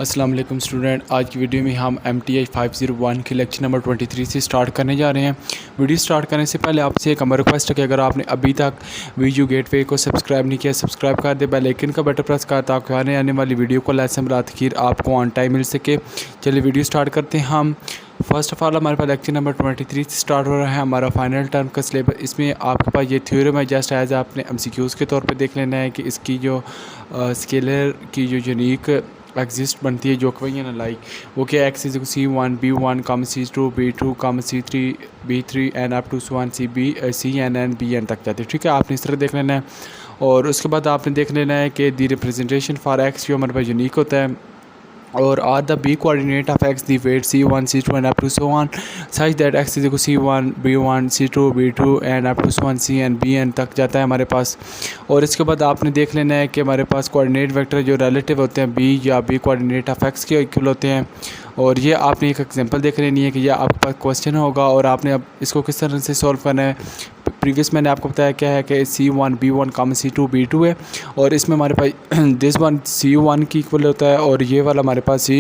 अस्सलाम वालेकुम स्टूडेंट। आज की वीडियो में हम MTI 501 के लेक्चर नंबर 23 से स्टार्ट करने जा रहे हैं। वीडियो स्टार्ट करने से पहले आपसे एक रिक्वेस्ट है कि अगर आपने अभी तक वीडियो गेटवे को सब्सक्राइब नहीं किया, सब्सक्राइब कर दे, बेल आइकन का बटन प्रेस कर ताकि आने वाली वीडियो को लेसन बरातखीर आपको ऑन टाइम मिल सके। चलिए वीडियो स्टार्ट करते हैं हम। फर्स्ट ऑफ़ ऑल हमारे पास लेक्चर नंबर 23 से स्टार्ट हो रहा है हमारा फाइनल टर्म का सिलेबस। इसमें आपके पास ये थ्योरम है, जस्ट एज आपने MCQs के तौर पे देख लेना है कि इसकी जो स्केलर की जो यूनिक एग्जिस्ट बनती है जो इक्वेशन है लाइक वो क्या एक्स इज C1 B1 कम C2 B2 कम C3 B3 and up to C1 CN BN तक जाती है। ठीक है, आपने इस तरह देख लेना है। और उसके बाद आपने देख लेना है कि दी रिप्रेजेंटेशन फॉर एक्स जो हमारे पास यूनिक होता है और are the B coordinate of x the weight C1 C2 and up to so on such that x is C1 B1 C2 B2 and up to C1 CN BN तक जाता है हमारे पास। और इसके बाद आपने देख लेना है कि हमारे पास कोऑर्डिनेट वेक्टर जो रिलेटिव होते हैं बी या बी कोऑर्डिनेट ऑफ एक्स के इक्वल होते हैं। और ये आपने एक एग्जांपल देख लेनी है कि यह आपके पास क्वेश्चन होगा और आपने अब इसको किस तरह से सॉल्व करना है। प्रीवियस मैंने आपको बताया क्या है कि C1 B1 कम C2 B2 है और इसमें हमारे पास दिस वन C1 की इक्वल होता है और ये वाला हमारे पास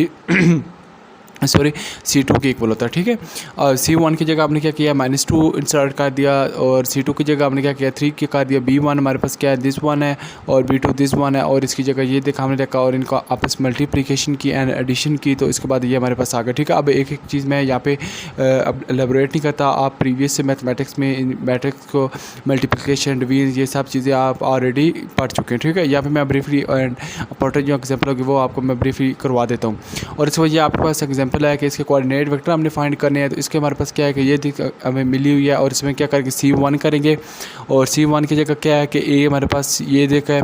C2 के इक्वल होता है। ठीक है, और C1 की जगह आपने क्या किया -2 इंसर्ट कर दिया और C2 की जगह आपने क्या किया 3 के कर दिया। B1 हमारे पास क्या है दिस वन है और B2 दिस वन है और इसकी जगह ये देखा हमने देखा और इनका आपस मल्टीप्लिकेशन की एंड एडिशन की, तो इसके बाद ये हमारे पास आ गया। ठीक है, अब एक एक चीज़ मैं यहाँ पे अब एलेबोरेट नहीं करता। आप प्रीवियस से मैथमेटिक्स में मैट्रिक्स को मल्टीप्लिकेशन डिवीजन ये सब चीज़ें आप ऑलरेडी पढ़ चुके हैं। ठीक है, यहाँ पर मैं ब्रीफली एंड इंपॉर्टेंट जो एग्जाम्पल होगी वो आपको मैं ब्रीफली करवा देता हूँ। और इस वजह आपके पास एग्जाम्पल है कि इसके कोऑर्डिनेट वेक्टर हमने फाइंड करने हैं, तो इसके हमारे पास क्या है कि ये हमें मिली हुई है और इसमें क्या करेंगे C1 करेंगे और C1 की जगह क्या है कि A हमारे पास ये देखा है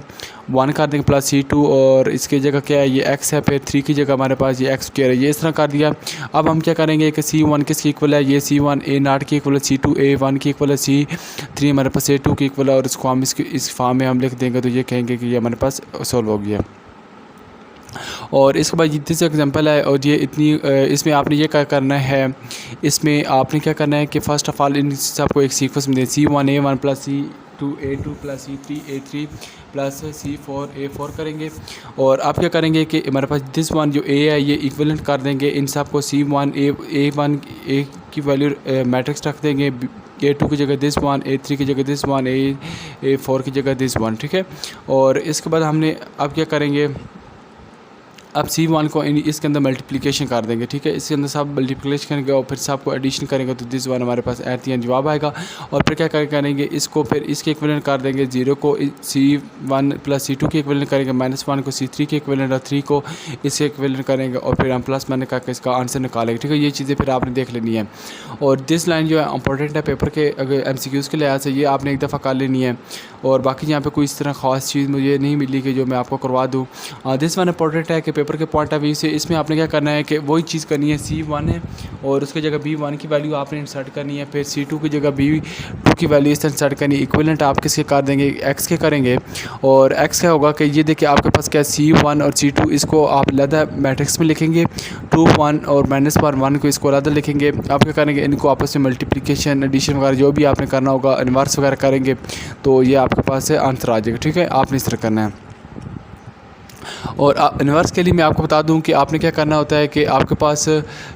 1 कर देंगे प्लस C2 और इसकी जगह क्या है ये x है, फिर 3 की जगह हमारे पास ये x स्क्वायर है, ये इस तरह कर दिया। अब हम क्या करेंगे कि C1 किसकी इक्वल है, ये C1 A0 की इक्वल है, C2 A1 की इक्वल है, C3 हमारे पास A2 की इक्वल है और इसको हम इस फॉर्म में हम लिख देंगे तो ये कहेंगे कि ये हमारे पास सॉल्व हो गया। और इसके बाद जितने से एग्जांपल है और ये इतनी इसमें आपने ये क्या करना है, इसमें आपने क्या करना है कि फ़र्स्ट ऑफ़ ऑल इन सबको एक सीक्वेंस में दे C1 A1 plus C2 A2 plus C3 A3 plus C4 A4 करेंगे। और आप क्या करेंगे कि हमारे पास दिस वन जो A है ये इक्विवेलेंट कर देंगे इन सबको C1 A1 A की वैल्यू मैट्रिक्स रख देंगे, A2 की जगह दिस वन, A3 की जगह दिस वन, A4 की जगह दिस वन। ठीक है, और इसके बाद हमने अब क्या करेंगे, अब C1 को इसके अंदर मल्टीप्लिकेशन कर देंगे। ठीक है, इसके अंदर सब मल्टीप्लिकेशन करेंगे और फिर सबको एडिशन करेंगे तो दिस वन हमारे पास एट द एंड जवाब आएगा। और फिर क्या करेंगे इसको फिर इसके इक्विवेलेंट कर देंगे, 0 को C1 प्लस C2 के इक्विवेलेंट करेंगे, -1 को C3 के इक्विवेलेंट और 3 को इसके इक्विवेलेंट करेंगे और फिर हम प्लस मैंने करके इसका आंसर निकालेंगे। ठीक है, ये चीज़ें फिर आपने देख लेनी है। और दिस लाइन जो है इंपॉर्टेंट है पेपर के अगर MCQs के लिहाज से, ये आपने एक दफ़ा कर लेनी है। और बाकी यहाँ पे कोई इस तरह ख़ास चीज़ मुझे नहीं मिली कि जो मैं आपको करवा दूँ। दिस वन इंपॉर्टेंट है कि पेपर के पॉइंट ऑफ व्यू से इसमें आपने क्या करना है कि वही चीज़ करनी है, C1 है और उसकी जगह B1 की वैल्यू आपने इंसर्ट करनी है, फिर C2 की जगह B2 की वैल्यू इस तरह इंसर्ट करनी है। इक्विवेलेंट आप किसके कर देंगे, x के करेंगे। और x क्या होगा कि ये देखिए आपके पास क्या C1 और C2 इसको आप अलग मैट्रिक्स में लिखेंगे, 2 1 और -1 को इसको अलग लिखेंगे। आप क्या करेंगे इनको आपस में मल्टीप्लिकेशन एडिशन वगैरह जो भी आपने करना होगा इन्वर्स वगैरह करेंगे तो ये आपके पास आंसर आ जाएगा। ठीक है, आपने इस तरह करना है। और इन्वर्स के लिए मैं आपको बता दूं कि आपने क्या करना होता है कि आपके पास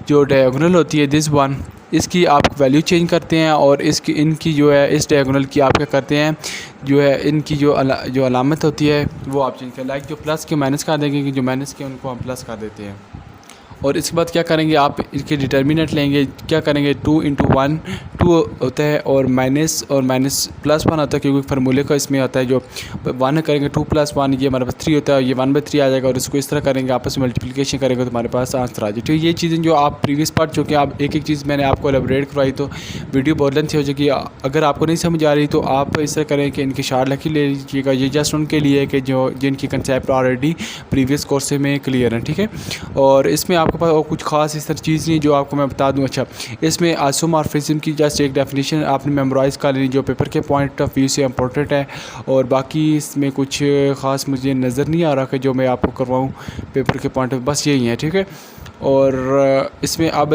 जो डायगोनल होती है दिस वन, इसकी आप वैल्यू चेंज करते हैं और इसकी इनकी जो है इस डायगोनल की आप क्या करते हैं जो है इनकी जो अलामत होती है वो आप चेंज करें, लाइक जो प्लस के माइनस कर देंगे कि जो माइनस के उनको हम प्लस कर देते हैं। और इसके बाद क्या करेंगे आप इसके डिटर्मिनेंट लेंगे, क्या करेंगे 2 × 1 2 होता है और माइनस +1 होता है क्योंकि फार्मूले का इसमें होता है जो 1 करेंगे 2 + 1 ये हमारे पास 3 होता है, ये 1/3 आ जाएगा और इसको इस तरह करेंगे आपस में मल्टीप्लिकेशन करेंगे तो हमारे पास आंसर आ जाए। तो ये चीज़ें जो आप प्रीवियस पढ़ चुके हैं, आप एक एक चीज़ मैंने आपको एलेबोरेट करवाई तो वीडियो बहुत लेंथी हो जाएगी। अगर आपको नहीं समझ आ रही तो आप इस तरह करें कि इनकी शार्ट लिखी ले लीजिएगा, ये जस्ट उनके लिए कि जो जिनकी कंसेप्ट ऑलरेडी प्रीवियस कोर्स में क्लियर है। ठीक है, और इसमें आपके पास और कुछ खास इस तरह चीज़ नहीं जो आपको मैं बता दूं। अच्छा, इसमें आइसोमॉर्फिज्म की जस्ट एक डेफिनेशन आपने मेमोराइज़ कर लेनी जो पेपर के पॉइंट ऑफ व्यू से इंपॉर्टेंट है और बाकी इसमें कुछ ख़ास मुझे नज़र नहीं आ रहा कि जो मैं आपको करवाऊं पेपर के पॉइंट ऑफ, बस यही है। ठीक है, और इसमें अब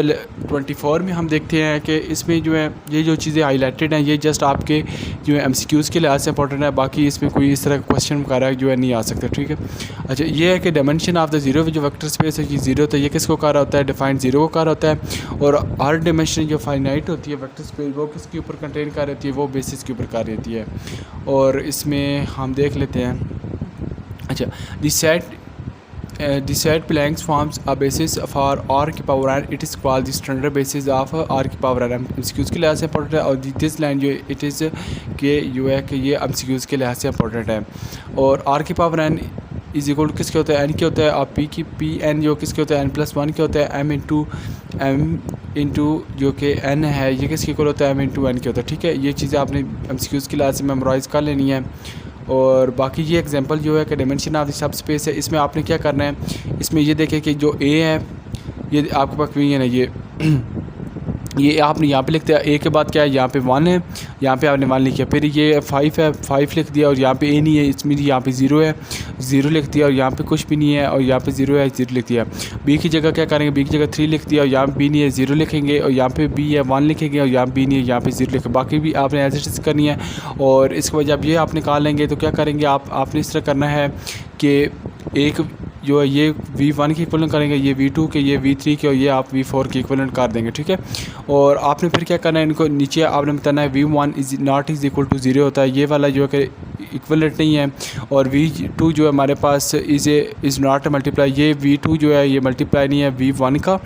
24 में हम देखते हैं कि इसमें जो है ये जो चीज़ें हाईलाइटेड हैं ये जस्ट आपके जो है MCQs के लिहाज से इंपॉर्टेंट है, बाकी इसमें कोई इस तरह का क्वेश्चन वगैरह जो है नहीं आ सकता, ठीक है। अच्छा, ये है कि डायमेंशन ऑफ द ज़ीरो जो वेक्टर स्पेस है ये ज़ीरो होता है, ये किसको कहा होता है, डिफाइंड ज़ीरो को कहा होता है। और हर डायमेंशन जो फाइनाइट होती है वेक्टर स्पेस वो किसके ऊपर कंटेन कर रहती है, वो बेसिस के ऊपर कर रहती है। और इसमें हम देख लेते हैं। अच्छा, the set blanks forms a basis for r की power n, it is called the standard basis of r की power n। MCQs के लिहाज से इंपॉर्टेंट है। और दिस लाइन जो इट इज़ के यू है कि ये MCQs के लिहाज से इंपॉर्टेंट है। और r की पावर n इज इक्वल किसके होता है, n के होता है। और p n जो किसके होता है, n+1 के होता है। m इंटू जो कि n है ये किसके इक्वल होता है, m इंटू n के होता है, ठीक है। ये चीज़ें आपने MCQs के लिहाज से मेमोराइज़ कर लेनी है। और बाकी ये एग्जांपल जो है कि dimension of the sub space है, इसमें आपने क्या करना है, इसमें ये देखें कि जो ए है ये आपके पास क्यों है ना, ये आपने यहाँ पे लिख दिया। ए के बाद क्या है, यहाँ पे 1 है, यहाँ पे आपने 1 लिख दिया। फिर ये 5 है, 5 लिख दिया। और यहाँ पे ए नहीं है, इसमें यहाँ पे 0 है, 0 लिख दिया। और यहाँ पे कुछ भी नहीं है और यहाँ पे 0 है, 0 लिख दिया। बी की जगह क्या करेंगे, बी की जगह 3 लिख दिया। और यहाँ पे बी नहीं है, 0 लिखेंगे। और यहाँ पे बी है, 1 लिखेंगे। और यहाँ बी नहीं है, यहाँ पे 0 लिखेंगे। बाकी भी आपने एज इट इज़ करनी है। और इसके बाद जब ये आप निकाल लेंगे तो क्या करेंगे, आपने इस तरह करना है कि एक जो है ये V1 की इक्वलेंट करेंगे, ये V2 के, ये V3 के, और ये आप V4 की इक्वलेंट कर देंगे, ठीक है। और आपने फिर क्या करना है, इनको नीचे आपने बताना है V1 is not is equal to 0 होता है, ये वाला जो है कि इक्वलेंट नहीं है। और V2 जो है हमारे पास इज़ नॉट मल्टीप्लाई, ये V2 जो है ये मल्टीप्लाई नहीं है V1 का,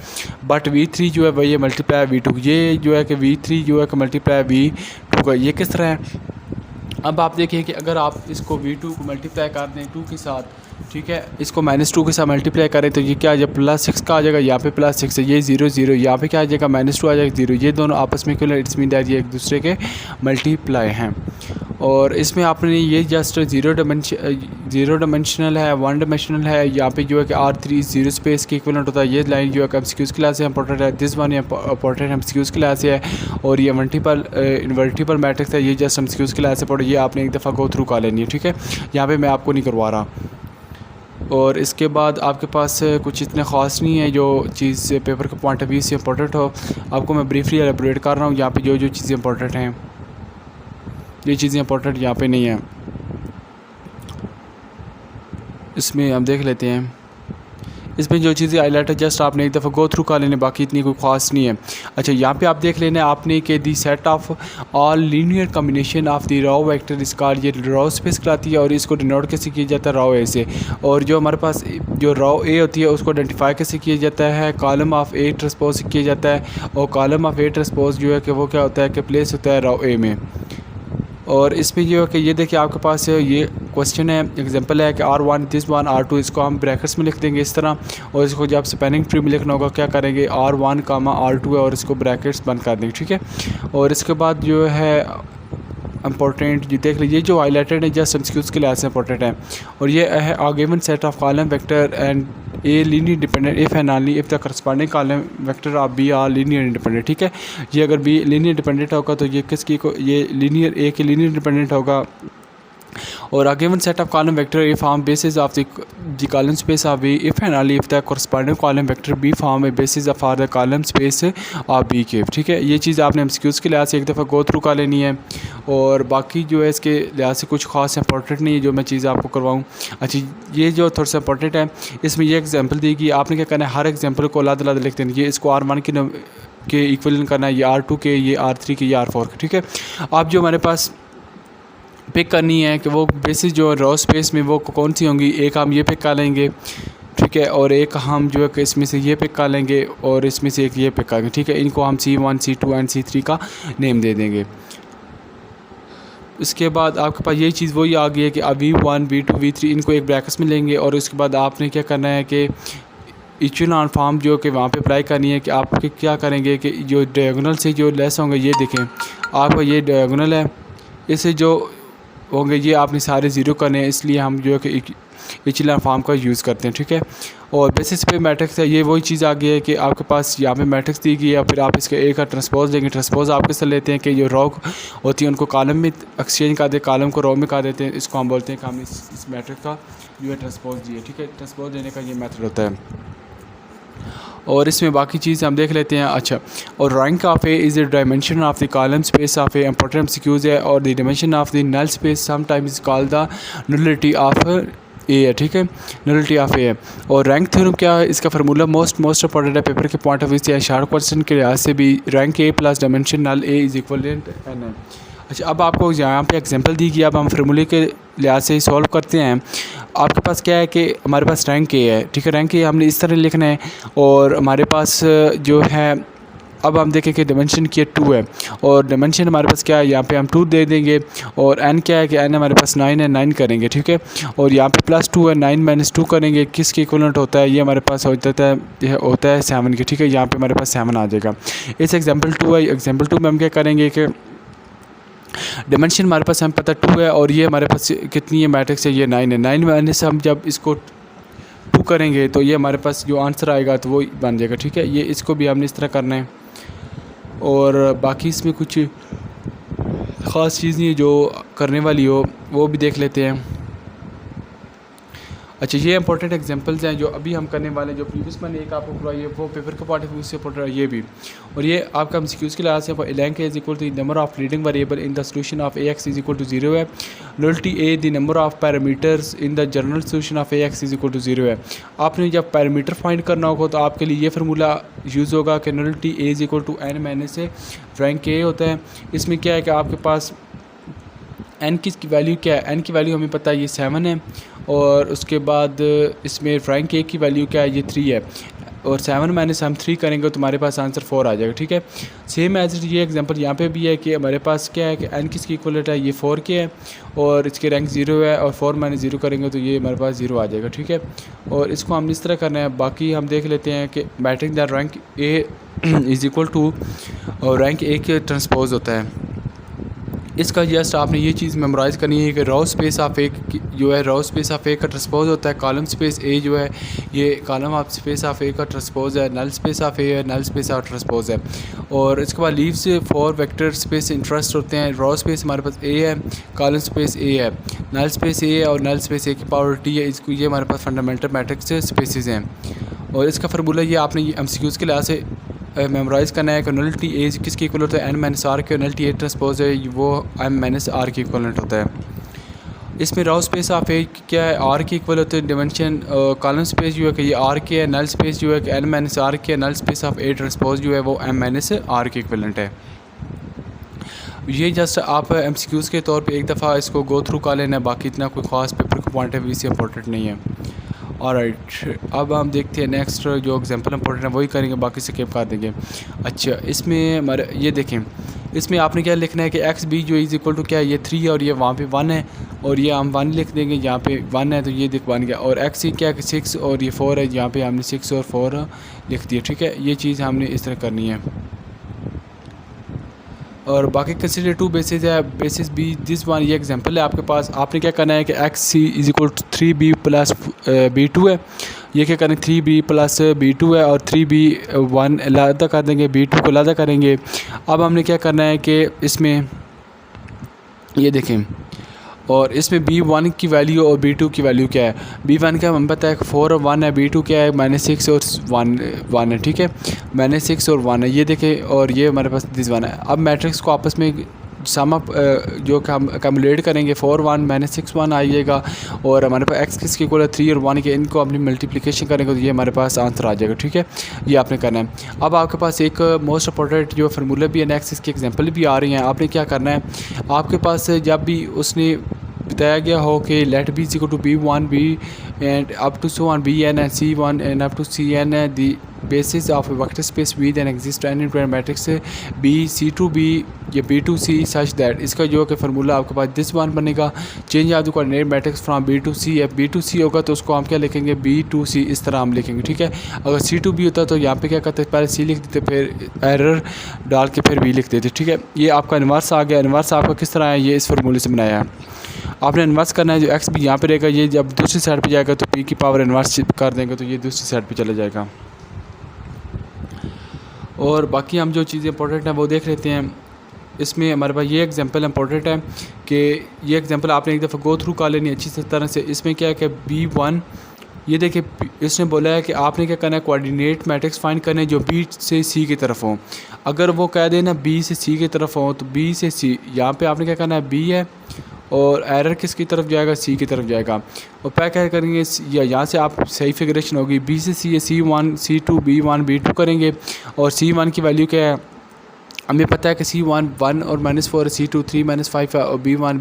बट V3 जो है वही ये मल्टीप्लाई V2, ये जो है कि V3 जो है कि मल्टीप्लाई V2 का। ये किस तरह है, अब आप देखिए कि अगर आप इसको V2 को मल्टीप्लाई कर दें 2 के साथ, ठीक है, इसको -2 के साथ मल्टीप्लाई करें तो ये क्या आ जाएगा, +6 का आ जाएगा। यहाँ पे +6 है, ये 0 0, यहाँ पे क्या आ जाएगा, -2 आ जाएगा, 0। ये दोनों आपस में क्यों, इट्स मीन दैट ये एक दूसरे के मल्टीप्लाई हैं। और इसमें आपने ये जस्ट ज़ीरो डायमेंशनल है, 1 डायमेंशनल है। यहाँ पे जो है कि R3 0 स्पेस के इक्विवेलेंट होता है। ये लाइन जो है MCQs क्लास से इंपॉर्टेंट है, this one important MCQs class से है। और ये इन्वर्टिबल मैट्रिक्स है, ये जस्ट MCQs क्लास से पढ़ो, ये आपने एक दफ़ा गो थ्रू कर लेनी है, ठीक है। यहाँ पे मैं आपको नहीं करवा रहा। और इसके बाद आपके पास कुछ इतने ख़ास नहीं है जो चीज़ पेपर के पॉइंट ऑफ व्यू से इंपॉर्टेंट हो, आपको मैं ब्रीफली एलेबोरेट कर रहा हूँ। यहाँ पे जो जो चीज़ें इंपॉर्टेंट हैं ये चीज़ें इंपॉर्टेंट यहाँ पे नहीं है, इसमें हम देख लेते हैं। इसमें जो चीज़ें हाईलाइट है जस्ट आपने एक दफ़ा गो थ्रू कर लेने, बाकी इतनी कोई ख़ास नहीं है। अच्छा, यहाँ पे आप देख लेना आपने कि the set of all linear combination of the row vector is कार, ये रॉ स्पेस कराती है। और इसको डिनोट कैसे किया जाता है, रॉ ए से। और जो हमारे पास जो रॉ ए होती है उसको आइडेंटिफाई कैसे किया जाता है, कॉलम ऑफ ए ट्रांसपोज से किया जाता है। और कॉलम ऑफ ए ट्रांसपोज जो है कि वो क्या होता है कि प्लेस होता है रॉ ए में। और इसमें जो है कि ये देखिए आपके पास ये क्वेश्चन है, एग्जांपल है कि R1 दिस वन R2, इसको हम ब्रैकेट्स में लिख देंगे इस तरह। और इसको जब स्पेनिंग ट्री में लिखना होगा क्या करेंगे, R1 R2 है और इसको ब्रैकेट्स बंद कर देंगे, ठीक है। और इसके बाद जो है इंपॉर्टेंट जो देख लीजिए जो हाईलाइटेड है जस्ट MCQs के लिहाज से इंपॉर्टेंट है। और ये है a given set of column vector and A linear dependent if and only if the corresponding column vector of B are linear independent, ठीक है। ये अगर बी लीनियर डिपेंडेंट होगा तो ये किसकी को, ये लीनियर ए के लीनियर डिपेंडेंट होगा। और a given set of column vector A form basis of the column space of B if and only if the corresponding column vector B form a basis for the column space of B के, ठीक है। ये चीज़ आपने MCQs के लिहाज से एक दफ़ा गो थ्रू कर लेनी है। और बाकी जो है इसके लिहाज से कुछ खास इंपॉर्टेंट नहीं है जो मैं चीज़ आपको करवाऊँ। अच्छा, ये जो थोड़ा सा इंपॉर्टेंट है, इसमें ये एग्जाम्पल दी गई, आपने क्या करना है हर एग्जाम्पल को अलग अलग लिख देना। ये इसको R1 के इक्वलेंट करना है, ये R2 के, ये R3 के, ये R4 के, ठीक है। आप जो हमारे पास पिक करनी है कि वो बेसिस जो रॉ स्पेस में वो कौन सी होंगी, एक हम ये पिक कर लेंगे, ठीक है। और एक हम जो है कि इसमें से ये पिक कर लेंगे और इसमें से एक ये पिक करेंगे, ठीक है। इनको हम C1 C2 एंड C3 का नेम दे देंगे। इसके बाद आपके पास यही चीज़ वही आ गई है कि अब V1 V2 V3 इनको एक ब्रैकेट्स में लेंगे। और उसके बाद आपने क्या करना है कि इचेलॉन फॉर्म जो कि वहाँ पे अप्लाई करनी है कि आप क्या करेंगे कि जो डायगोनल से जो लेस होंगे, ये देखें आपका ये डायगोनल है, इससे जो होंगे ये आपने सारे ज़ीरो करने हैं, इसलिए हम जो है कि इचेलॉन फॉर्म का यूज़ करते हैं, ठीक है। और बेसिस पे मैट्रिक्स है, ये वही चीज़ आ गई है कि आपके पास यहाँ पे मैट्रिक्स दी गई है, फिर आप इसके ए का ट्रांसपोज लेंगे। ट्रांसपोज आप किससे लेते हैं कि जो रॉ होती है उनको कॉलम में एक्सचेंज कर दे, कॉलम को रॉ में कर देते हैं। इसको हम बोलते हैं कि हमने इस मैट्रिक्स का जो है ट्रांसपोज दिए, ठीक है। ट्रांसपोज लेने का ये मेथड होता है। और इसमें बाकी चीज़ हम देख लेते हैं। अच्छा, और rank of A is the dimension of the column space of A important MCQs है, और the dimension of the null space sometimes called the nullity of A है, ठीक है, नलिटी ऑफ ए है। और रैंक थ्योरम क्या है, इसका फार्मूला मोस्ट इंपॉर्टेंट है पेपर के पॉइंट ऑफ व्यू से, शार्ट क्वेश्चन के लिहाज से भी rank A plus dimension null A is equivalent n है। अच्छा, अब आपको यहाँ पे एग्जांपल दी गई, अब हम फार्मूले के लिहाज से सॉल्व करते हैं। आपके पास क्या है कि हमारे पास रैंक ए है, ठीक है, रैंक ए हमने इस तरह लिखना है, और हमारे पास जो है, अब हम देखें कि डायमेंशन की 2 है, और डायमेंशन हमारे पास क्या है, यहाँ पे हम 2 दे देंगे, और एन क्या है कि एन हमारे पास 9 है, 9 करेंगे, ठीक है, और यहाँ पे +2 है, 9 - 2 करेंगे, किसके इक्वलेंट होता है, ये हमारे पास होता है 7 के, ठीक है, यहाँ पे हमारे पास 7 आ जाएगा। इस एग्जाम्पल 2 है, एग्जाम्पल 2 में हम क्या करेंगे कि डायमेंशन हमारे पास हमें पता 2 है, और ये हमारे पास कितनी है मैट्रिक्स है, ये 9 है, 9 में से हम जब इसको 2 करेंगे तो ये हमारे पास जो आंसर आएगा तो वो बन जाएगा, ठीक है, ये इसको भी हमने इस तरह करना है। और बाकी इसमें कुछ ख़ास चीज़ नहीं है जो करने वाली हो, वो भी देख लेते हैं। अच्छा, ये इंपॉर्टेंट एग्जांपल्स हैं जो अभी हम करने वाले हैं, जो प्रीवियस मैंने एक आपको करवाई है वो पेपर के पॉइंट ऑफ व्यू से इंपॉर्टेंट है ये भी। और ये आपका एमसीक्यूज़ के लिहाज से rank A is equal to the number of leading variable in the solution of A x is equal to 0 है। Nullity A the number of parameters in the general solution of A x is equal to 0 है। आपने जब parameter find करना होगा तो आपके लिए ये फार्मूला यूज़ होगा कि nullity A is equal to n minus A rank A होता है। इसमें क्या है कि आपके पास एन की वैल्यू क्या है, एन की वैल्यू हमें पता है ये 7 है, और उसके बाद इसमें रैंक ए की वैल्यू क्या है, ये 3 है, और 7 माइनस हम 3 करेंगे तो हमारे पास आंसर 4 आ जाएगा, ठीक है। सेम एज ये एग्जांपल यहाँ पे भी है कि हमारे पास क्या है कि एन किसकी इक्वलेंट है, ये 4 के है, और इसके रैंक 0 है, और 4 - 0 करेंगे तो ये हमारे पास 0 आ जाएगा, ठीक है। और इसको हम इस तरह करना है। बाकी हम देख लेते हैं कि matrix the rank A is equal to, और रैंक ए के ट्रांसपोज होता है। इसका जस्ट आपने ये चीज़ मेमोराइज़ करनी है कि रो स्पेस ऑफ ए जो है, रो स्पेस ऑफ ए का ट्रांसपोज होता है कॉलम स्पेस ए जो है, ये कॉलम ऑफ स्पेस ऑफ ए का ट्रांसपोज है, नल स्पेस ऑफ ए है, नल स्पेस ऑफ ट्रांसपोज है। और इसके बाद लीव्स 4 वेक्टर स्पेस इंटरेस्ट होते हैं। रो स्पेस हमारे पास ए है, कॉलम स्पेस ए है, नल स्पेस ए है, और नल स्पेस ए की पावर टी है। इसको ये हमारे पास फंडामेंटल मैट्रिक्स स्पेसिस हैं, और इसका फार्मूला ये आपने एमसीक्यूज़ के लिहाज से मेमोराइज़ करना है कि नलिटी ए किसकी इक्वलेंट होता है, एन - आर के, नलिटी ए ट्रांसपोज है वो एम - आर की इक्वलेंट होता है। इसमें रो स्पेस ऑफ ए क्या है, आर की इक्वल होते हैं डिमेंशन। कॉलम स्पेस जो है कि ये आर के है, नल स्पेस जो है कि एन - आर के, null space of A transpose जो है वो एम - आर की इक्वलेंट है। ये जस्ट आप एमसीक्यूज़ के तौर पे एक दफ़ा इसको गो थ्रू कर लेना है, बाकी इतना कोई ख़ास पेपर का पॉइंट ऑफ व्यू से इंपॉर्टेंट नहीं है। ऑलराइट, अब हम देखते हैं नेक्स्ट जो एग्जांपल इंपॉर्टेंट है वही करेंगे, बाकी स्किप कर देंगे। अच्छा, इसमें हमारे ये देखें, इसमें आपने क्या लिखना है कि एक्स बी जो इज़ इक्वल टू क्या है, ये 3 है, और ये वहाँ पे 1 है, और ये हम 1 लिख देंगे, यहाँ पे 1 है तो ये दिख बन गया। और एक्स क्या है कि 6 और ये 4 है, यहाँ पे हमने 6 और 4 लिख दिया, ठीक है। ये चीज़ हमने इस तरह करनी है। और बाकी कंसिडर 2 बेसिस है, बेसिस बी दिस वन, ये एग्जांपल है आपके पास। आपने क्या करना है कि x C is equal to 3b plus b2 है, ये क्या करें 3b प्लस b2 है, और 3b1 अलग कर देंगे, b2 को अलग करेंगे। अब हमने क्या करना है कि इसमें ये देखें, और इसमें b1 की वैल्यू और b2 की वैल्यू क्या है। b1 का हमें पता है 4 और 1 है, b2 क्या है -6 और 1 है, ठीक है, -6 और 1 है, ये देखें, और ये हमारे पास दिस 1 है। अब मैट्रिक्स को आपस में सम अप जो कैलकुलेट करेंगे, 4 1 -6 1 आइएगा, और हमारे पास एक्स किसकी इक्वल है 3 और 1 के, इनको अपनी मल्टीप्लिकेशन करेंगे तो ये हमारे पास आंसर आ जाएगा, ठीक है। ये आपने करना है। अब आपके पास एक मोस्ट इंपॉर्टेंट जो फार्मूला भी है, नेक्स्ट इसके एग्जांपल भी आ रही हैं। आपने क्या करना है, आपके पास जब भी उसने बताया गया हो कि let B equal to b1 b and up to so on bn and c1 and up to cn the basis of vector space v then exist n into matrix b c2b या b2c such that, इसका जो कि formula आपके पास this one बनेगा, change of the coordinate matrix from b2c। या b2c होगा तो उसको हम क्या लिखेंगे, b2c, इस तरह हम लिखेंगे, ठीक है। अगर c2b होता तो यहाँ पे क्या करते, पहले c लिख देते, फिर एरर डाल के फिर b लिख देते, ठीक है। ये आपका इन्वर्स आ गया। इन्वर्स आपका किस तरह है, ये इस फार्मूले से बनाया है। आपने इन्वर्स करना है, जो एक्स भी यहाँ पे रहेगा, ये जब दूसरी साइड पे जाएगा तो p की पावर इन्वर्स कर देंगे तो ये दूसरी साइड पे चला जाएगा। और बाकी हम जो चीज़ें इंपॉर्टेंट हैं वो देख लेते हैं। इसमें हमारे पास ये एग्जांपल इंपॉर्टेंट है कि ये एग्जांपल आपने एक दफ़ा गो थ्रू कर लेनी अच्छी तरह से। इसमें क्या है कि b1 ये देखिए इसने बोला है कि आपने क्या करना है, कोऑर्डिनेट मैट्रिक्स फाइंड करना है जो बी से सी की तरफ हो। अगर वो कह दे ना बी से सी की तरफ हो तो बी से सी, यहाँ पे आपने क्या करना है, बी है और एरर किसकी तरफ जाएगा, सी की तरफ जाएगा। और क्या क्या करेंगे, या यहाँ से आप सही फिगरेशन होगी, बी से सी है C1 C2 B1 B2 करेंगे। और C1 की वैल्यू क्या है, हमें पता है कि C1 1 और -4 C2 3 -5 है और B1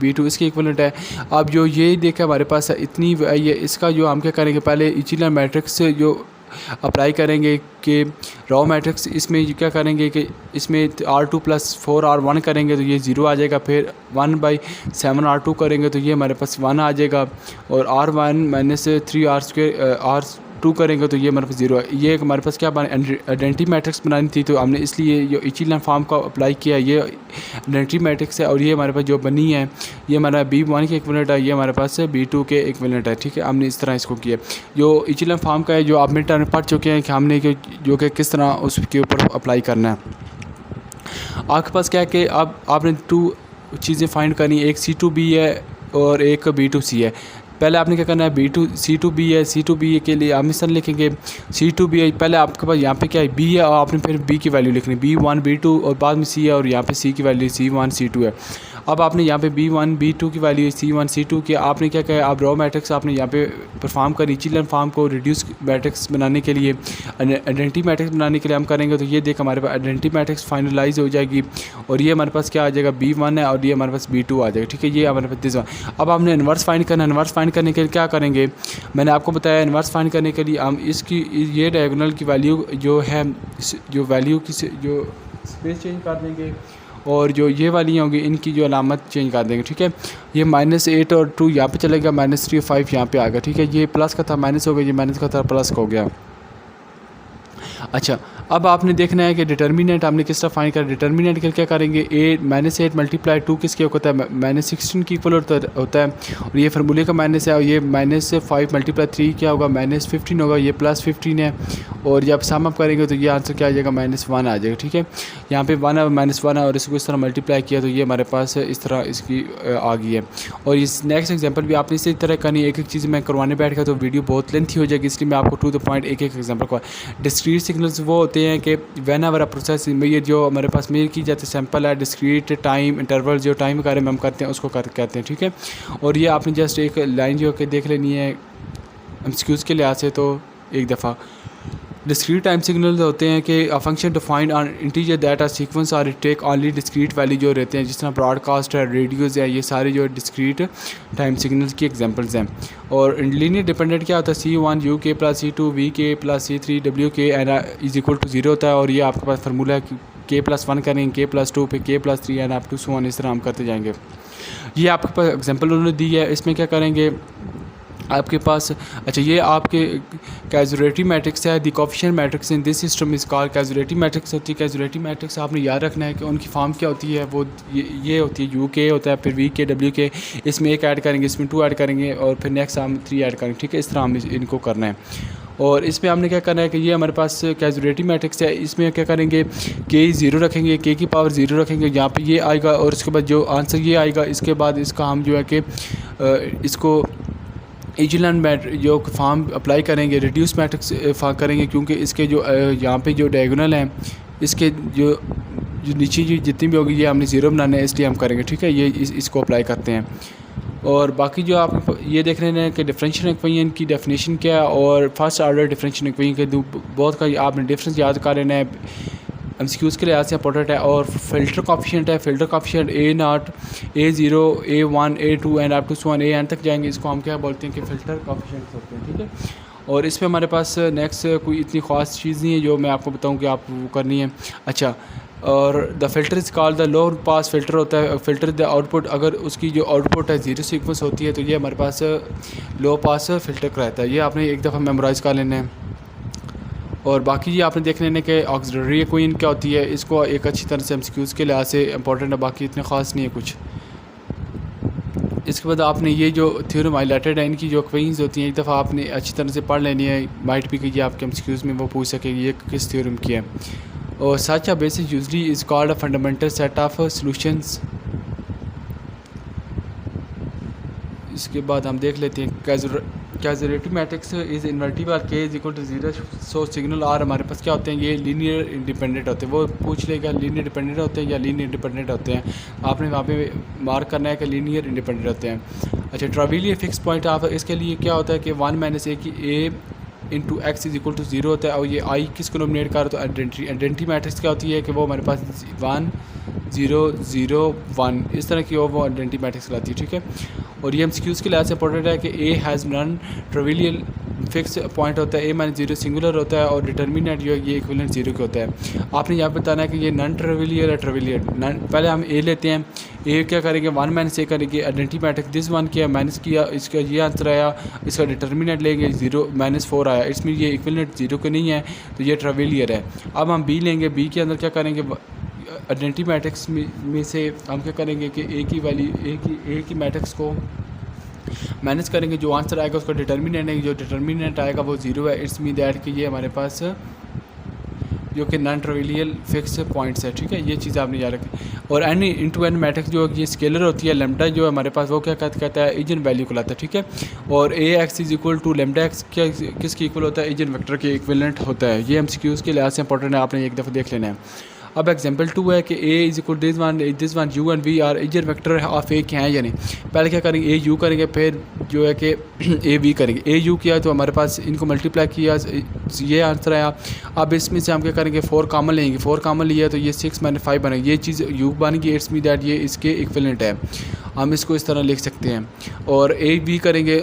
B2 इसके इक्वलेंट है। अब जो ये देखा हमारे पास इतनी ये इसका जो हम क्या करेंगे, पहले इचिलन मैट्रिक्स से जो अप्लाई करेंगे कि रॉ मैट्रिक्स, इसमें क्या करेंगे कि इसमें R2 + 4R1 करेंगे तो ये 0 आ जाएगा। फिर 1/7 R2 करेंगे तो ये हमारे पास 1 आ जाएगा। और R1 - 3R² R2 करेंगे तो ये हमारे पास 0 है। ये हमारे पास क्या आइडेंटिटी मैट्रिक्स बनानी थी, तो हमने इसलिए जो इचिलन फॉर्म का अप्लाई किया, ये आइडेंटिटी मैट्रिक्स है। और ये हमारे पास जो बनी है ये हमारा B1 के इक्विवेलेंट है, ये हमारे पास B2 के इक्विवेलेंट है। ठीक है, हमने इस तरह इसको किया। जो इचिलन फॉर्म का है जो आप मिड टर्म पढ़ चुके हैं कि हमने जो कि किस तरह उसके ऊपर अप्लाई करना है। आपके पास क्या है कि अब आपने 2 चीज़ें फाइंड करनी है, एक C2B है और एक B2C है। पहले आपने क्या करना है, C2B है, C2B के लिए हम इस तरह लिखेंगे C2B है। पहले आपके पास यहाँ पे क्या है, B है और आपने फिर B की वैल्यू लिखनी, B1 B2 और बाद में C है और यहाँ पे C की वैल्यू C1 C2 है। अब आपने यहाँ पे B1 B2 की वैल्यू C1 C2 की आपने क्या किया, आप रॉ मैट्रिक्स आपने यहाँ पे परफॉर्म करी। इचिलन फॉर्म को रिड्यूस मैट्रिक्स बनाने के लिए, आइडेंटिटी मैट्रिक्स बनाने के लिए हम करेंगे तो ये देख हमारे पास आइडेंटिटी मैट्रिक्स फाइनलाइज हो जाएगी। और ये हमारे पास क्या आ जाएगा, B1 है और ये हमारे पास B2 आ जाएगा। ठीक है, ये हमारे पास दिस वन। अब हमने इन्वर्स फाइंड करना है। इन्वर्स फाइंड करने के लिए क्या करेंगे, मैंने आपको बताया इन्वर्स फाइंड करने के लिए हम इसकी ये डायगोनल की वैल्यू जो है, जो वैल्यू की जो स्पेस चेंज कर देंगे और जो ये वाली होंगी इनकी जो अलामत चेंज कर देंगे। ठीक है, ये -8 और 2 यहाँ पे चलेगा, -3 और 5 यहाँ पे आ गया। ठीक है, ये प्लस का था माइनस हो गया, ये माइनस का था प्लस हो गया। अच्छा, अब आपने देखना है कि डिटर्मिनेंट हमने किस तरह फाइंड कर, डिटर्मिनेंट के लिए क्या करेंगे, -8 × 2 किसके होता है, -16 की इक्वल होता है। और ये फार्मूले का माइनस है और ये -5 × 3 क्या होगा, -15 होगा, ये +15 है। और जब सम अप करेंगे तो ये आंसर क्या आ जाएगा, -1 आ जाएगा। ठीक है, यहाँ पे 1 है -1 है और इसको इस तरह मल्टीप्लाई किया तो ये हमारे पास इस तरह इसकी आ गई है। और इस नेक्स्ट एग्जांपल भी आपने इसी तरह करनी है। एक एक चीज़ मैं करवाने बैठ गया तो वीडियो बहुत लेंथी हो जाएगी, इसलिए मैं आपको टू द पॉइंट एक एक एग्जांपल को। डिस्क्रीट सिग्नल्स वो होते हैं कि व्हेन एवर अ प्रोसेस, ये जो हमारे पास मेल की जाती है सैंपल है, डिस्क्रीट टाइम इंटरवल जो टाइम के बारे में हम करते हैं उसको कहते हैं। ठीक है, और ये आपने जस्ट एक लाइन जो कि देख लेनी है एक्सक्यूज़ के लिहाज से। तो एक दफ़ा डिस्क्रीट टाइम सिग्नल होते हैं कि a function defined on integer that are sequence और टेक ओनली डिस्क्रीट वैल्यू जो रहते हैं, जिस तरह ब्रॉडकास्ट है, रेडियोज़ है, ये सारे जो डिस्क्रीट टाइम सिग्नल्स की एग्जांपल्स हैं। और लीनियर डिपेंडेंट क्या होता है, C1 UK + C2 VK + C3 WK and = 0 होता है। और ये आपके पास फार्मूला है, K+1 करेंगे, K+2 फिर K+3 and up to so on, इस तरह हम करते जाएंगे। ये आपके पास एग्जांपल उन्होंने दी है, इसमें क्या करेंगे आपके पास। अच्छा, ये आपके कैजुअलिटी मैट्रिक्स है, the coefficient matrix in this system is called casualty matrix होती है। कैजुअलिटी मैट्रिक्स आपने याद रखना है कि उनकी फॉर्म क्या होती है, वो ये होती है UK होता है, फिर VK WK, इसमें 1 ऐड करेंगे, इसमें 2 ऐड करेंगे और फिर नेक्स्ट हम 3 ऐड करेंगे। ठीक है, इस तरह हम इनको करना है। और इसमें हमने क्या करना है कि ये हमारे पास कैजुअलिटी मैट्रिक्स है, इसमें क्या करेंगे, K 0 रखेंगे, K की पावर 0 रखेंगे, यहाँ पे ये आएगा और उसके बाद जो आंसर ये आएगा, इसके बाद इसका हम जो है कि इसको इचिलन जो फॉर्म अप्लाई करेंगे, रिड्यूस मैट्रिक्स करेंगे, क्योंकि इसके जो यहाँ पे जो डायगोनल हैं इसके जो नीचे जो जितनी भी होगी ये हमने 0 बनाना है, इसलिए हम करेंगे। ठीक है, ये इसको अप्लाई करते हैं। और बाकी जो आप ये देख रहे हैं कि डिफरेंशियल इक्वेशन की डेफिनेशन क्या है और फर्स्ट ऑर्डर डिफरेंशियल इक्वेशन के बहुत का आपने डिफरेंस याद कर लेना है, एमसीक्यूज़ के लिहाज से इंपॉर्टेंट है। और फिल्टर कोएफिशिएंट है, filter coefficient A0 A0 A1 A2 and up to so on AN तक जाएंगे, इसको हम क्या बोलते हैं कि फ़िल्टर कोएफिशिएंट होते हैं। ठीक है, और इसमें हमारे पास नेक्स्ट कोई इतनी ख़ास चीज़ नहीं है जो मैं आपको बताऊं कि आप वो करनी है। अच्छा, और the filter is called the low pass filter होता है। फिल्टर द आउटपुट, अगर उसकी जो आउटपुट है 0 सीक्वेंस होती है तो ये हमारे पास लो पास फिल्टर कराता है। ये आपने एक दफ़ा मेमोराइज़ कर लेना है। और बाकी ये आपने देख लेना कि ऑक्सिलरी इक्वेशन क्या होती है, इसको एक अच्छी तरह से एमसीक्यूज़ के लिहाज से इंपॉर्टेंट है, बाकी इतने ख़ास नहीं है कुछ। इसके बाद आपने ये जो थ्योरम हाईलाइटेड है, इनकी जो इक्वेशंस होती हैं एक दफ़ा आपने अच्छी तरह से पढ़ लेनी है, माइट भी कि ये आपके एमसीक्यूज़ में वो पूछ सकेगी ये किस थ्योरम की है। और such a basis usually is called a fundamental set of इसके बाद हम देख लेते हैं कैजुअलिटी मैट्रिक्स इज़ इन्वर्टिबल के is equal to 0, so signal are हमारे पास क्या होते हैं, ये लीनियर इंडिपेंडेंट होते हैं। वो पूछ लेगा लीनियर डिपेंडेंट होते हैं या लीनियर इंडिपेंडेंट होते हैं, आपने वहाँ पे मार्क करना है कि लीनियर इंडिपेंडेंट होते हैं। अच्छा, ट्राविलियर फिक्स पॉइंट आप इसके लिए क्या होता है कि 1 माइनस ए की A into X is equal to 0 होता है, और ये आई किसको नॉमिनेट कर, तो आइडेंटिटी मैट्रिक्स क्या होती है कि वो हमारे पास 1 0 0 1 इस तरह की वो आइडेंटिटी मैट्रिक्स लाती है, ठीक है। और ये एमसीक्यूज़ के लिहाज से इंपॉर्टेंट है कि A has non trivial fix point होता है, ए माइनस 0 सिंगुलर होता है, और डिटर्मिनेंट जो है ये इक्विवेलेंट 0 के होता है। आपने यहाँ पे बताना है कि ये नॉन ट्रिविलियर या ट्रिविलियर। पहले हम ए लेते हैं, ए क्या करेंगे 1 माइनस ए करेंगे, आइडेंटिटी मैट्रिक्स दिस 1 किया माइनस किया, इसका ये आंसर आया, इसका डिटर्मिनेंट लेंगे 0 -4 आया, इसमें ये इक्विवेलेंट 0 के नहीं है, तो ये ट्रिविलियर है। अब हम बी लेंगे, बी के अंदर क्या करेंगे, आइडेंटिटी मैट्रिक्स में से हम क्या करेंगे कि ए की वैल्यू ए की मैट्रिक्स को माइनस करेंगे, जो आंसर आएगा उसका डिटर्मिनेंट है, जो डिटर्मिनेंट आएगा वो 0 है। इट्स मीन दैट कि ये हमारे पास जो कि नॉन ट्रिविलियल फिक्स पॉइंट्स है, ठीक है। ये चीज़ आपने याद रखें। और एन इंटू एन मैट्रिक्स जो ये स्केलर होती है, लेमडा जो है हमारे पास वो क्या कहता है, इजन वैल्यू को लाता है, ठीक है। और A x is equal to lambda X क्या किसकी इक्वल होता है, इजन वेक्टर के इक्विवेलेंट होता है। ये एमसीक्यूज़ के लिहाज से इंपॉर्टेंट है, आपने एक दफ़ा देख लेना है। अब एग्जाम्पल 2 है कि A is equal this one U and V are eigen vector of A के हैं या नहीं। पहले क्या करेंगे, ए यू करेंगे, फिर जो है कि ए वी करेंगे। ए यू किया तो हमारे पास इनको मल्टीप्लाई किया, ये आंसर आया। अब इसमें से हम क्या करेंगे, 4 कॉमन लेंगे, 4 कॉमन लिया तो ये 6 - 5 बनेगा, ये चीज़ यू बन गई। इट्स मीन दैट ये इसके इक्विवेलेंट है, हम इसको इस तरह लिख सकते हैं। और ए वी करेंगे,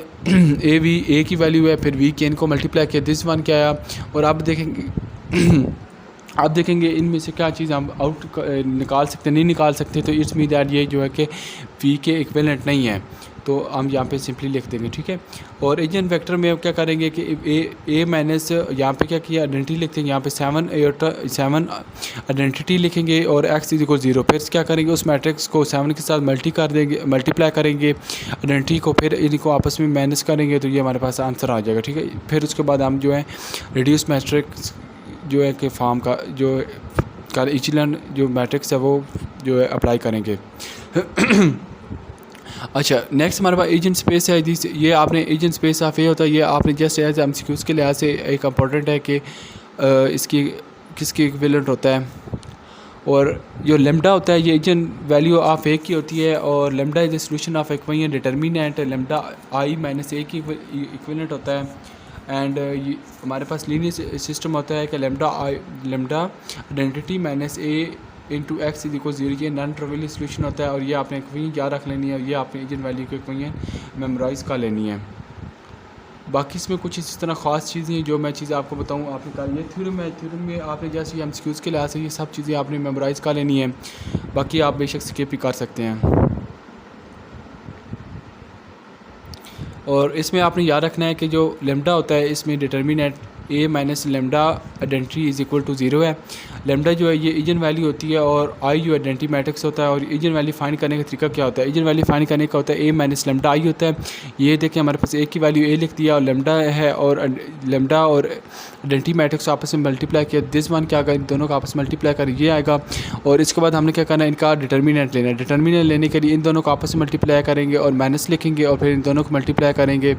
ए वी ए की वैल्यू है, फिर वी के इनको मल्टीप्लाई किया, दिस 1 क्या आया। और अब देखेंगे आप देखेंगे इनमें से क्या चीज़ हम आउट निकाल सकते नहीं निकाल सकते, तो इट्स मीन दैट ये जो है कि वी के इक्विवेलेंट नहीं है, तो हम यहाँ पे सिंपली लिख देंगे, ठीक है। और इजन वेक्टर में क्या करेंगे कि ए माइनस यहाँ पे क्या किया, आइडेंटिटी लिखते हैं, यहाँ पे 7 आइडेंटिटी लिखेंगे और एक्स इज इक्वल 0। फिर क्या करेंगे, उस मैट्रिक्स को 7 के साथ मल्टीप्लाई करेंगे आइडेंटिटी को, फिर इनको आपस में माइनस करेंगे, तो ये हमारे पास आंसर आ जाएगा, ठीक है। फिर उसके बाद हम जो है रिड्यूस मैट्रिक्स जो है कि फॉर्म का जो इचलन जो मैट्रिक्स है वो जो है अप्लाई करेंगे। अच्छा, नेक्स्ट हमारे पास एजेंट स्पेस है। ये आपने एजेंट स्पेस ऑफ ए होता है, ये आपने जस्ट एज एमसीक्यूज़ के लिहाज से एक इम्पॉर्टेंट है कि इसकी किसकी इक्विवेलेंट होता है। और जो लेमडा होता है ये एजेंट वैल्यू ऑफ ए की होती है, और lambda is the solution of equation determinant lambda I minus A की इक्विवेलेंट होता है। एंड ये हमारे पास लीनियर सिस्टम होता है कि lambda identity minus A into X is equal 0, ये नॉन ट्रिवियल सॉल्यूशन होता है। और ये आपने इक्वेशन याद रख लेनी है, ये आपने एजेंट वैल्यू की इक्वेशन मेमोराइज़ कर लेनी है। बाकी इसमें कुछ इस तरह ख़ास चीज़ें हैं जो मैं चीज़ें आपको बताऊँ, आपने कहा ये थ्योरम है, थ्योरम में आपने जैसे एमसीक्यूज़ के लिहाज से ये सब चीज़ें आपने मेमोराइज़ कर लेनी है, बाकी आप बेशक स्किप भी कर सकते हैं। और इसमें आपने याद रखना है कि जो लेमडा होता है इसमें determinant A minus lambda identity is equal to 0 है। लेमडा जो है ये इजन वैल्यू होती है, और आई जो आइडेंटिटी मैट्रिक्स होता है। और इजन वैल्यू फाइंड करने का तरीका क्या होता है, इजन वैल्यू फाइंड करने का होता है ए माइनस लेमडा आई होता है। ये देखें हमारे पास ए की वैल्यू ए लिख दिया, और लेमडा है, और लेमडा और आइडेंटिटी मैट्रिक्स आपस में मल्टीप्लाई किया, दिस 1 क्या आएगा, इन दोनों का आपस में मल्टीप्लाई कर ये आएगा। और इसके बाद हमने क्या करना है, इनका डिटर्मिनेंट लेना है। डिटर्मिनेंट लेने के लिए इन दोनों को आपस में मल्टीप्लाई करेंगे और माइनस लिखेंगे, और फिर इन दोनों को मल्टीप्लाई करेंगे,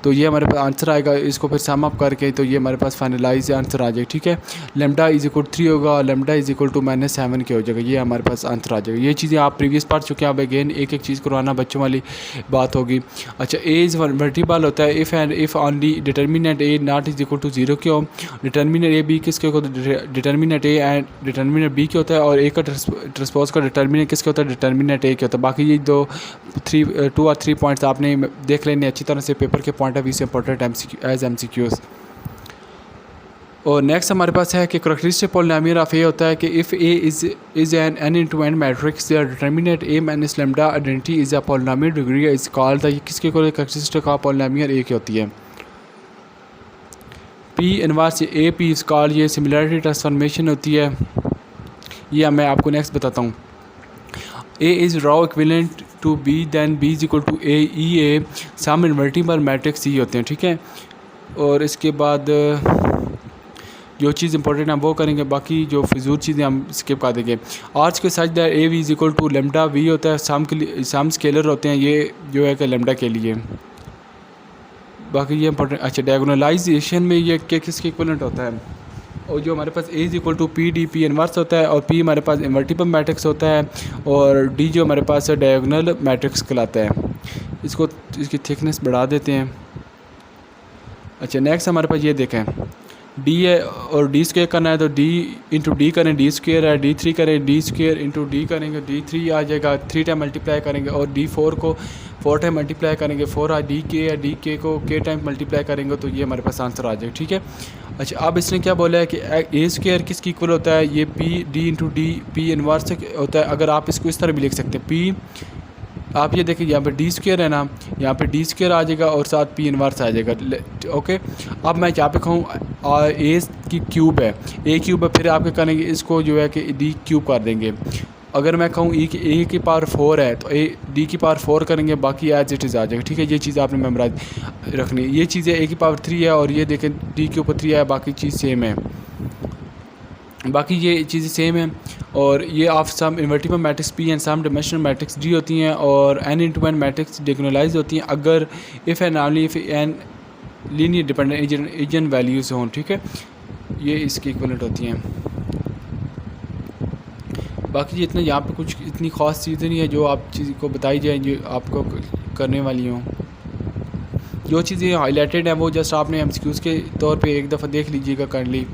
तो ये हमारे पास आंसर आएगा। इसको फिर सम अप करके तो ये हमारे पास फाइनलाइज आंसर आ जाएगा, ठीक है। लेमडा इज इक्वल 3 होगा, और लेमडा इज इक्वल टू -7 के हो जाएगा, ये हमारे पास आंसर आ जाएगा। ये चीज़ें आप प्रीवियस पढ़ चुके हैं, अब अगेन एक एक चीज़ करवाना बच्चों वाली बात होगी। अच्छा, ए इज़ वर्टिबल होता है if and if only determinant A not is equal to 0 क्यों, डिटर्मिनेंट ए बी किसके होता है, determinant A and determinant B के होता है, और ए का ट्रांसपोज का डिटर्मिनेंट किसके होता है, डिटर्मिनेंट ए के होता है। बाकी ये 2 और 3 पॉइंट्स आपने देख लेने अच्छी तरह से, पेपर के पॉइंट ऑफ व्यू से इंपॉर्टेंट एज एमसीक्यूज़। और नेक्स्ट हमारे पास है कि करैक्टरिस्टिक पॉलिनोमियल ऑफ ए होता है कि if A is an n×n matrix their determinant A minus lambda identity is a polynomial degree is called the, किसके को करैक्टरिस्टिक ऑफ पॉलिनोमियल ए की होती है। P inverse A P is called, ये similarity transformation होती है, ये मैं आपको नेक्स्ट बताता हूँ। A is row equivalent to B then B is equal to A E A, some invertible matrix E होते हैं, ठीक है। और इसके बाद जो चीज़ इंपॉर्टेंट है वो करेंगे, बाकी जो फिजूल चीज़ें हम स्किप कर देंगे। आज के such that A V is equal to lambda V होता है, सम के लिए सम स्केलर होते हैं, ये जो है कि लेमडा के लिए, बाकी ये इंपॉर्टेंट। अच्छा, डायगोनलाइजेशन में ये किसके इक्वलेंट होता है, और जो हमारे पास A is equal to P D, P inverse होता है, और पी हमारे पास इन्वर्टिबल मैट्रिक्स होता है, और डी जो हमारे पास डायगोनल मैट्रिक्स कहलाता है। इसको इसकी थिकनेस बढ़ा देते हैं। अच्छा, नेक्स्ट हमारे पास ये देखें, डी है और डी स्क्वेयर करना है तो डी इंटू डी करें, डी स्क्वेयर है, डी थ्री करें, डी स्क्वेयर इंटू डी करेंगे, डी थ्री आ जाएगा, 3 टाइम मल्टीप्लाई करेंगे, और डी फोर को 4 टाइम मल्टीप्लाई करेंगे, 4 आ डी के है, डी के को के टाइम मल्टीप्लाई करेंगे तो ये हमारे पास आंसर आ जाएगा। ठीक है। अच्छा, अब इसने क्या बोला है कि ए स्क्वेयर किसकी इक्वल होता है, ये P D into D P inverse होता है। अगर आप इसको इस तरह भी लिख सकते हैं, पी आप ये देखिए यहाँ पे डी स्क्वेयर है ना, यहाँ पे डी स्क्वेयर आ जाएगा और साथ पी इनवर्स आ जाएगा। ओके, अब मैं यहाँ पे कहूँ ए की क्यूब है, ए क्यूब है, फिर आपके करेंगे इसको जो है कि डी क्यूब कर देंगे। अगर मैं कहूँ ए की पावर 4 है तो ए डी की पावर 4 करेंगे, बाकी एज इट इज़ आ जाएगा। ठीक है, ये चीज़ आपने मेमोराइज रखनी है। ये चीज़ें ए की पावर 3 है और ये देखें डी के ऊपर 3 है, बाकी चीज़ सेम है, बाकी ये चीज़ें सेम है। और ये of some invertible matrix P and some dimensional matrix D होती हैं, और N into N matrix diagonalize होती हैं अगर if and only if N linear dependent eigen values हों। ठीक है, ये इसकी इक्वलेंट होती हैं। बाकी इतना यहाँ पे कुछ इतनी ख़ास चीज़ें नहीं है जो आप चीज़ को बताई जाए जो आपको करने वाली हों। जो चीज़ें हाईलाइटेड हैं वो जस्ट आपने एमसीक्यूज़ के तौर पे एक दफ़ा देख लीजिएगा काइंडली।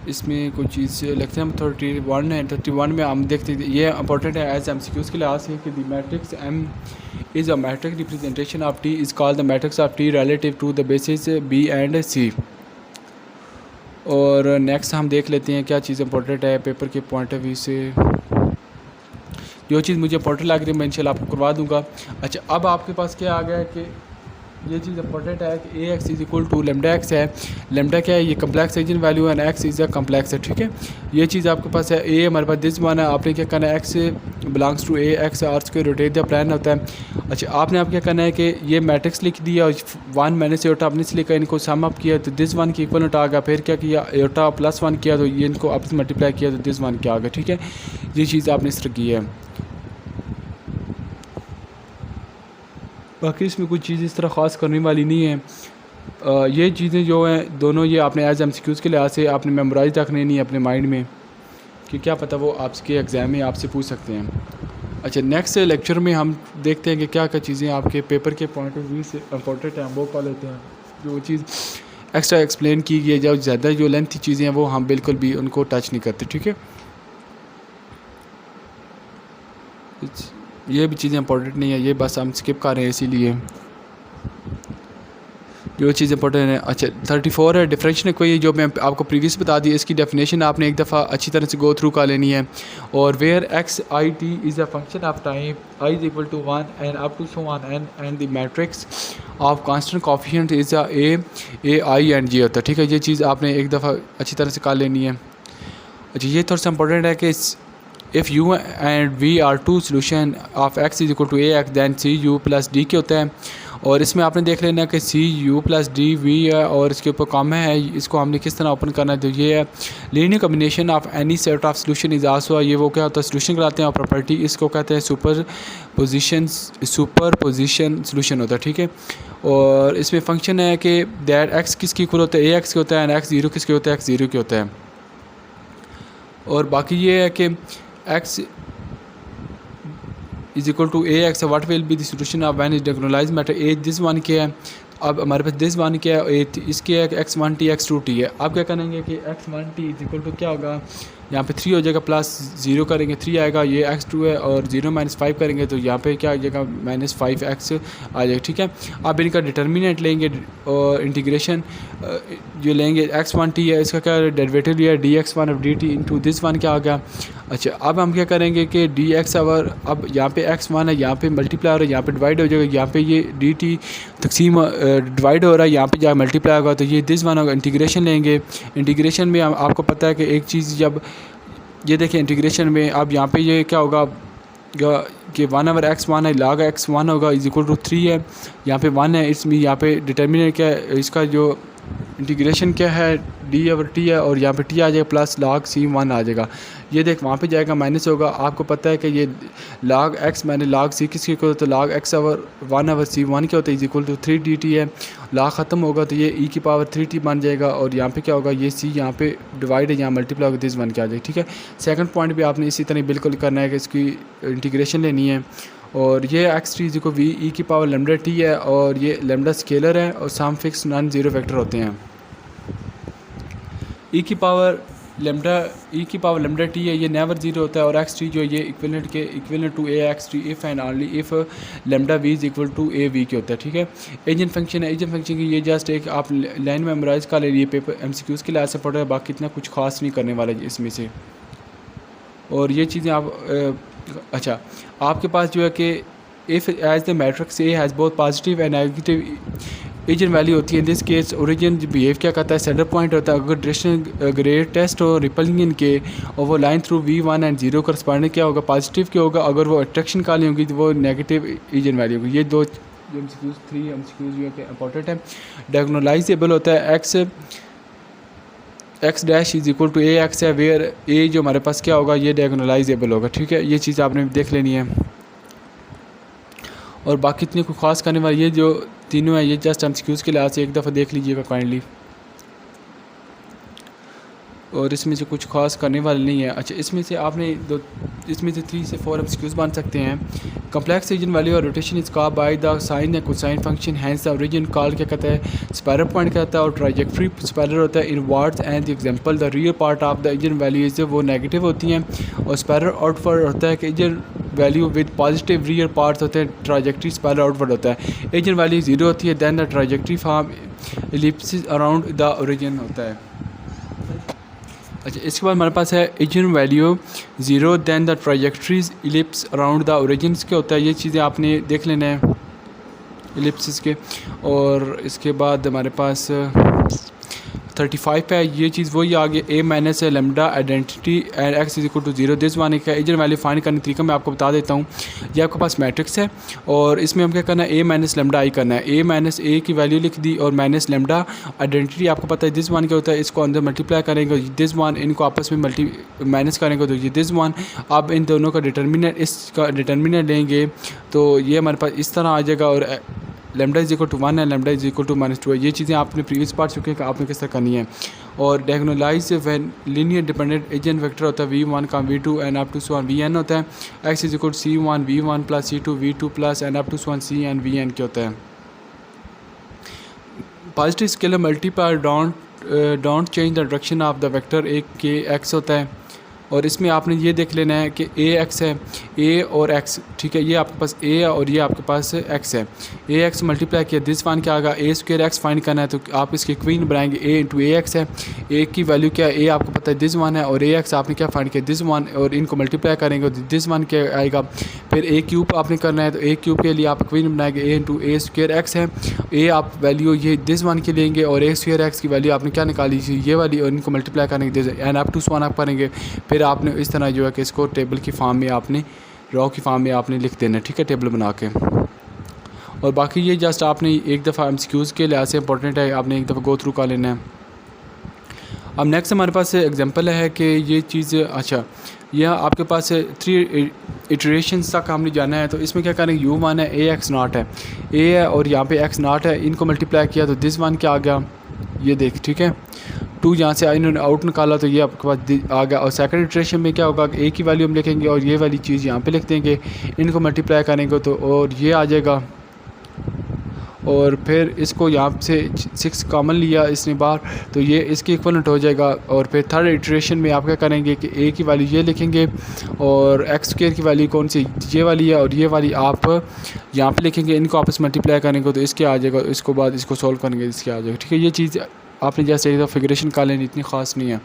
इसमें कुछ चीज़ लगते हैं 31 है, 31 में हम देखते हैं ये इंपॉर्टेंट है एज एमसीक्यूज़ के लिहाज से कि the matrix M is a matrix representation of T is called the matrix of T relative to the basis B and C. और नेक्स्ट हम देख लेते हैं क्या चीज़ इंपॉर्टेंट है पेपर के पॉइंट ऑफ व्यू से। जो चीज़ मुझे इंपॉर्टेंट लग रही है मैं इंशाल्लाह आपको करवा दूंगा। अच्छा, अब आपके पास क्या आ गया है कि ये चीज़ इंपॉर्टेंट है कि A X is equal to lambda X है। लेमडा क्या है, ये कम्प्लेक्स एजन वैल्यू है, एक्स इज़ अ कम्प्लेक्स है। ठीक है, ये चीज़ आपके पास है। ए हमारे पास दिस वन है, आपने क्या करना है, X belongs to A X R square rotate the plane होता है। अच्छा, आपने आप क्या करना है कि ये मैट्रिक्स लिख दिया और 1 मैंने से एटा आपने इसलिए इनको सम अप किया तो दिस वन की इक्वल आ गया। फिर क्या किया, एटा प्लस 1 किया तो ये इनको आपस मल्टीप्लाई किया तो दिस वन क्या आ गया। ठीक है, ये चीज़ आपने इस तरह की है। बाकी इसमें कुछ चीज़ इस तरह ख़ास करने वाली नहीं है। ये चीज़ें जो हैं दोनों ये आपने एज एमसीक्यूज़ के लिहाज से आपने मेमोराइज रखने नहीं अपने माइंड में कि क्या पता वो आपके एग्ज़ाम में आपसे पूछ सकते हैं। अच्छा, नेक्स्ट लेक्चर में हम देखते हैं कि क्या क्या चीज़ें आपके पेपर के पॉइंट ऑफ व्यू से इंपॉर्टेंट हैं वो पढ़ लेते हैं। जो चीज़ एक्स्ट्रा एक्सप्लेन की गई है, जो ज़्यादा जो लेंथी चीज़ें हैं वो हम बिल्कुल भी उनको टच नहीं करते। ठीक है, ये भी चीज़ें इंपॉर्टेंट नहीं है, ये बस हम स्किप कर रहे हैं इसीलिए। जो चीज़ इंपॉर्टेंट है, अच्छा 34 है डिफरेंशियल इक्वेशन, जो मैं आपको प्रीवियस बता दी, इसकी डेफिनेशन आपने एक दफ़ा अच्छी तरह से गो थ्रू कर लेनी है। और where X I T is a function of time I is equal to 1 and up to so on and the matrix of constant coefficient is a A I and G होता है। ठीक है, ये चीज़ आपने एक दफ़ा अच्छी तरह से कर लेनी है। अच्छा, ये थोड़ा सा इंपॉर्टेंट है कि if U and V are two solution of X is equal to A X then C U plus D के होता है। और इसमें आपने देख लेना कि C U plus D V है और इसके ऊपर कॉमा है, इसको हमने किस तरह ओपन करना है तो ये है linear combination of any set of solution is also. ये वो क्या होता है, सोल्यूशन कराते हैं और प्रॉपर्टी इसको कहते हैं सुपर पोजिशन सोल्यूशन होता है। ठीक है, और इसमें फंक्शन है कि दैट एक्स किसकी इक्वल होता है, ए एक्स के होता है, एंड एक्स ज़ीरो किसके होता है, एक्स ज़ीरो के होता है। और बाकी ये है कि x is equal to A x, what will be the solution of when is diagonalize matrix A this one क्या है। अब हमारे पास दिस वन क्या है, इसके X one T X two T है। आप क्या करेंगे कि X one T is equal to क्या होगा, यहाँ पे 3 हो जाएगा, प्लस 0 करेंगे 3 आएगा, ये x2 है, और 0 माइनस 5 करेंगे तो यहाँ पे क्या आ जाएगा -5x आ जाएगा। ठीक है, आप इनका डिटर्मिनेंट लेंगे और इंटीग्रेशन जो लेंगे x1t है इसका क्या डेरिवेटिव लिया dx1 of dt into this one क्या आ गया। अच्छा, अब हम क्या करेंगे कि dx अवर अब यहाँ पे x1 है, यहाँ पे मल्टीप्लाई हो रहा है, यहाँ पे डिवाइड हो जाएगा, यहाँ पे ये dt तकसीम डिवाइड हो रहा है, यहाँ पे जहाँ मल्टीप्लाई होगा तो ये दिस वन होगा। इंटीग्रेशन लेंगे, इंटीग्रेशन में आपको पता है कि एक चीज़ जब ये देखिए इंटीग्रेशन में अब यहाँ पे ये क्या होगा कि 1/x1 है, log x1 होगा इज इक्वल टू 3 है, यहाँ पे 1 है, इसमें यहाँ पे डिटर्मिनेंट क्या है इसका जो इंटीग्रेशन क्या है, डी ओवर टी है और यहाँ पे टी आ जाएगा प्लस log c1 आ जाएगा। ये देख वहाँ पे जाएगा माइनस होगा। आपको पता है कि ये log x मैंने log c किसके इक्वल होता है, log x over 1 over c1 क्या होता है, इज इक्वल टू 3 dt है। log ख़त्म होगा तो ये e की पावर 3t बन जाएगा और यहाँ पे क्या होगा, ये c यहाँ पे डिवाइड है, यहाँ मल्टीप्लाई होगा दिस 1 क्या आ जाएगा। ठीक है, सेकंड पॉइंट भी आपने इसी तरह बिल्कुल करना है कि इसकी इंटीग्रेशन लेनी है। और ये एक्स टी को वी ई की पावर लेमडा टी है और ये लेमडा स्केलर है और सम फिक्स नॉन ज़ीरो वेक्टर होते हैं। ई की पावर लेमडा टी है, ये नेवर ज़ीरो होता है और एक्स टी जो है ये equivalent to A X T if and only if lambda V is equal to A V के होता है। ठीक है, एजेंट फंक्शन है, एजेंट फंक्शन की ये जस्ट एक आप लाइन मेमोराइज कर ले, ये पेपर एमसीक्यूज़ के लिए ऐसे पढ़ रहे हैं, बाकी इतना कुछ खास नहीं करने वाला इसमें से। और ये चीज़ें आप अच्छा आपके पास जो है कि if as the matrix A has both positive and negative eigen value होती है, in this case origin behave क्या करता है, सेंटर पॉइंट होता है। अगर डायरेक्शनल ग्रेड टेस्ट हो रिपल्शन के और वो line through v1 and 0 corresponding क्या होगा, पॉजिटिव क्या होगा। अगर वो अट्रैक्शन काली होगी तो वो नेगेटिव एजन वैल्यू होगी। ये दो एमसीक्यूज़ 3 एमसीक्यूज़ जो है कि इंपॉर्टेंट है। डायगोनलाइजेबल होता है X dash is equal to A X है, वेयर ए जो हमारे पास क्या होगा, ये डायगोनलाइजेबल होगा। ठीक है, ये चीज़ आपने देख लेनी है और बाकी इतनी कोई खास करने वाली ये जो तीनों है ये जस्ट एमसीक्यूज़ के लिहाज से एक दफ़ा देख लीजिएगा काइंडली, और इसमें से कुछ खास करने वाले नहीं है। अच्छा, इसमें से 3 से 4 एमसीक्यूज़ बन सकते हैं। कम्प्लेक्स रीजन वैल्यू और rotation is called by the sine या cosine function, hence the origin call क्या कहता है, स्पायरल पॉइंट कहता है और ट्राइजेक्टरी स्पायरल होता है। In words and example the real part of the eigen value is वो नेगेटिव होती हैं और स्पायरल आउटवर्ड होता है कि eigen value with positive real parts होते हैं, ट्राइजेक्टरी स्पायरल आउटवर्ड होता है। रीजन वैल्यू 0 होती है, then the trajectory form ellipses around the origin होता है। अच्छा, इसके बाद हमारे पास है eigen value 0 then the trajectories ellipse around the origin के होता है। ये चीज़ें आपने देख लेना है इलिप्सिस के। और इसके बाद हमारे पास 35 है, ये चीज़ वही आ गई A minus lambda identity and x is equal to 0 this one का एजन वैल्यू फाइंड करने का तरीका मैं आपको बता देता हूँ। ये आपके पास मैट्रिक्स है और इसमें हम क्या करना है, ए माइनस लेमडा आई करना है। ए माइनस ए की वैल्यू लिख दी और माइनस लेमडा आइडेंटिटी आपको पता है दिस वन क्या होता है, इसको अंदर मल्टीप्लाई करेंगे दिस वन, इनको आपस में माइनस करेंगे तो ये दिस वन। अब इन दोनों का डिटर्मिनेंट, इसका डिटर्मिनेंट लेंगे तो ये हमारे पास इस तरह आ जाएगा और लेमडा इज इक्वल टू 1 है, लेमडा इज इक्वल टू -2 है। ये चीज़ें आपने प्रीवियस पार्ट चुके हैं कि आपने किस तरह करनी है। और diagonalize when linear dependent eigen vector होता है v1 का v2 and up to one vn होता है। x is equal to c1 v1 plus c2 v2 plus and up to c and vn क्या होता है। Positive scalar multiply don't change the direction of the vector, एक के x होता है और इसमें आपने ये देख लेना है कि ए एक्स है, ए और एक्स, ठीक है, ये आपके पास ए है और ये आपके पास एक्स है। ए एक्स मल्टीप्लाई किया दिस वन क्या आएगा, ए स्क्वायर एक्स फाइंड करना है तो आप इसके क्वीन बनाएंगे ए इंटू ए एक्स है। ए की वैल्यू क्या है, ए आपको पता है दिस वन है और ए एक्स आपने क्या फाइंड किया दिस वन, और इनको मल्टीप्लाई करेंगे तो दिस वन क्या आएगा। फिर ए क्यूब आपने करना है तो ए क्यूब के लिए आप क्वीन बनाएंगे ए इंटू ए स्क्वायर एक्स है। ए आप वैल्यू ये दिस वन के लेंगे और ए स्क्वायर एक्स की वैल्यू आपने क्या निकाली थी ये वाली, और इनको मल्टीप्लाई करेंगे एंड अप टू वन आप करेंगे। फिर आपने इस तरह जो है कि इसको टेबल की फॉर्म में आपने रॉ की फॉर्म में आपने लिख देना है, ठीक है, टेबल बना के। और बाकी ये जस्ट आपने एक दफ़ा एमसीक्यूज़ के लिहाज से इंपॉर्टेंट है, आपने एक दफ़ा गो थ्रू कर लेना है। अब नेक्स्ट हमारे पास एग्जांपल है कि ये चीज़, अच्छा यह आपके पास 3 इटरेशंस तक हमने जाना है तो इसमें क्या करेंगे, u1 है, ए एक्स नॉट है, ए है और यहाँ पे एक्स नॉट है, इनको मल्टीप्लाई किया तो दिस वन क्या आ गया, ये देख, ठीक है, 2 यहाँ से इन्होंने आउट निकाला तो ये आपके पास आ गया। और सेकंड इटरेशन में क्या होगा, ए की वैल्यू हम लिखेंगे और ये वाली चीज़ यहाँ पे लिख देंगे, इनको मल्टीप्लाई करेंगे तो और ये आ जाएगा। और फिर इसको यहाँ से 6 कॉमन लिया इसने बाहर तो ये इसके इक्वलेंट हो जाएगा। और फिर थर्ड इटरेशन में आप क्या करेंगे कि ए की वैल्यू ये लिखेंगे और एक्स स्क्वायर की वैल्यू कौन सी ये वाली है और ये वाली आप यहाँ पे लिखेंगे, इनको आपस मल्टीप्लाई करेंगे तो इसके आ जाएगा, इसको बाद इसको सॉल्व करेंगे इसके आ जाएगा, ठीक है। ये चीज़ आपने जैसे एक फिगरेशन कर लेनी, इतनी ख़ास नहीं है।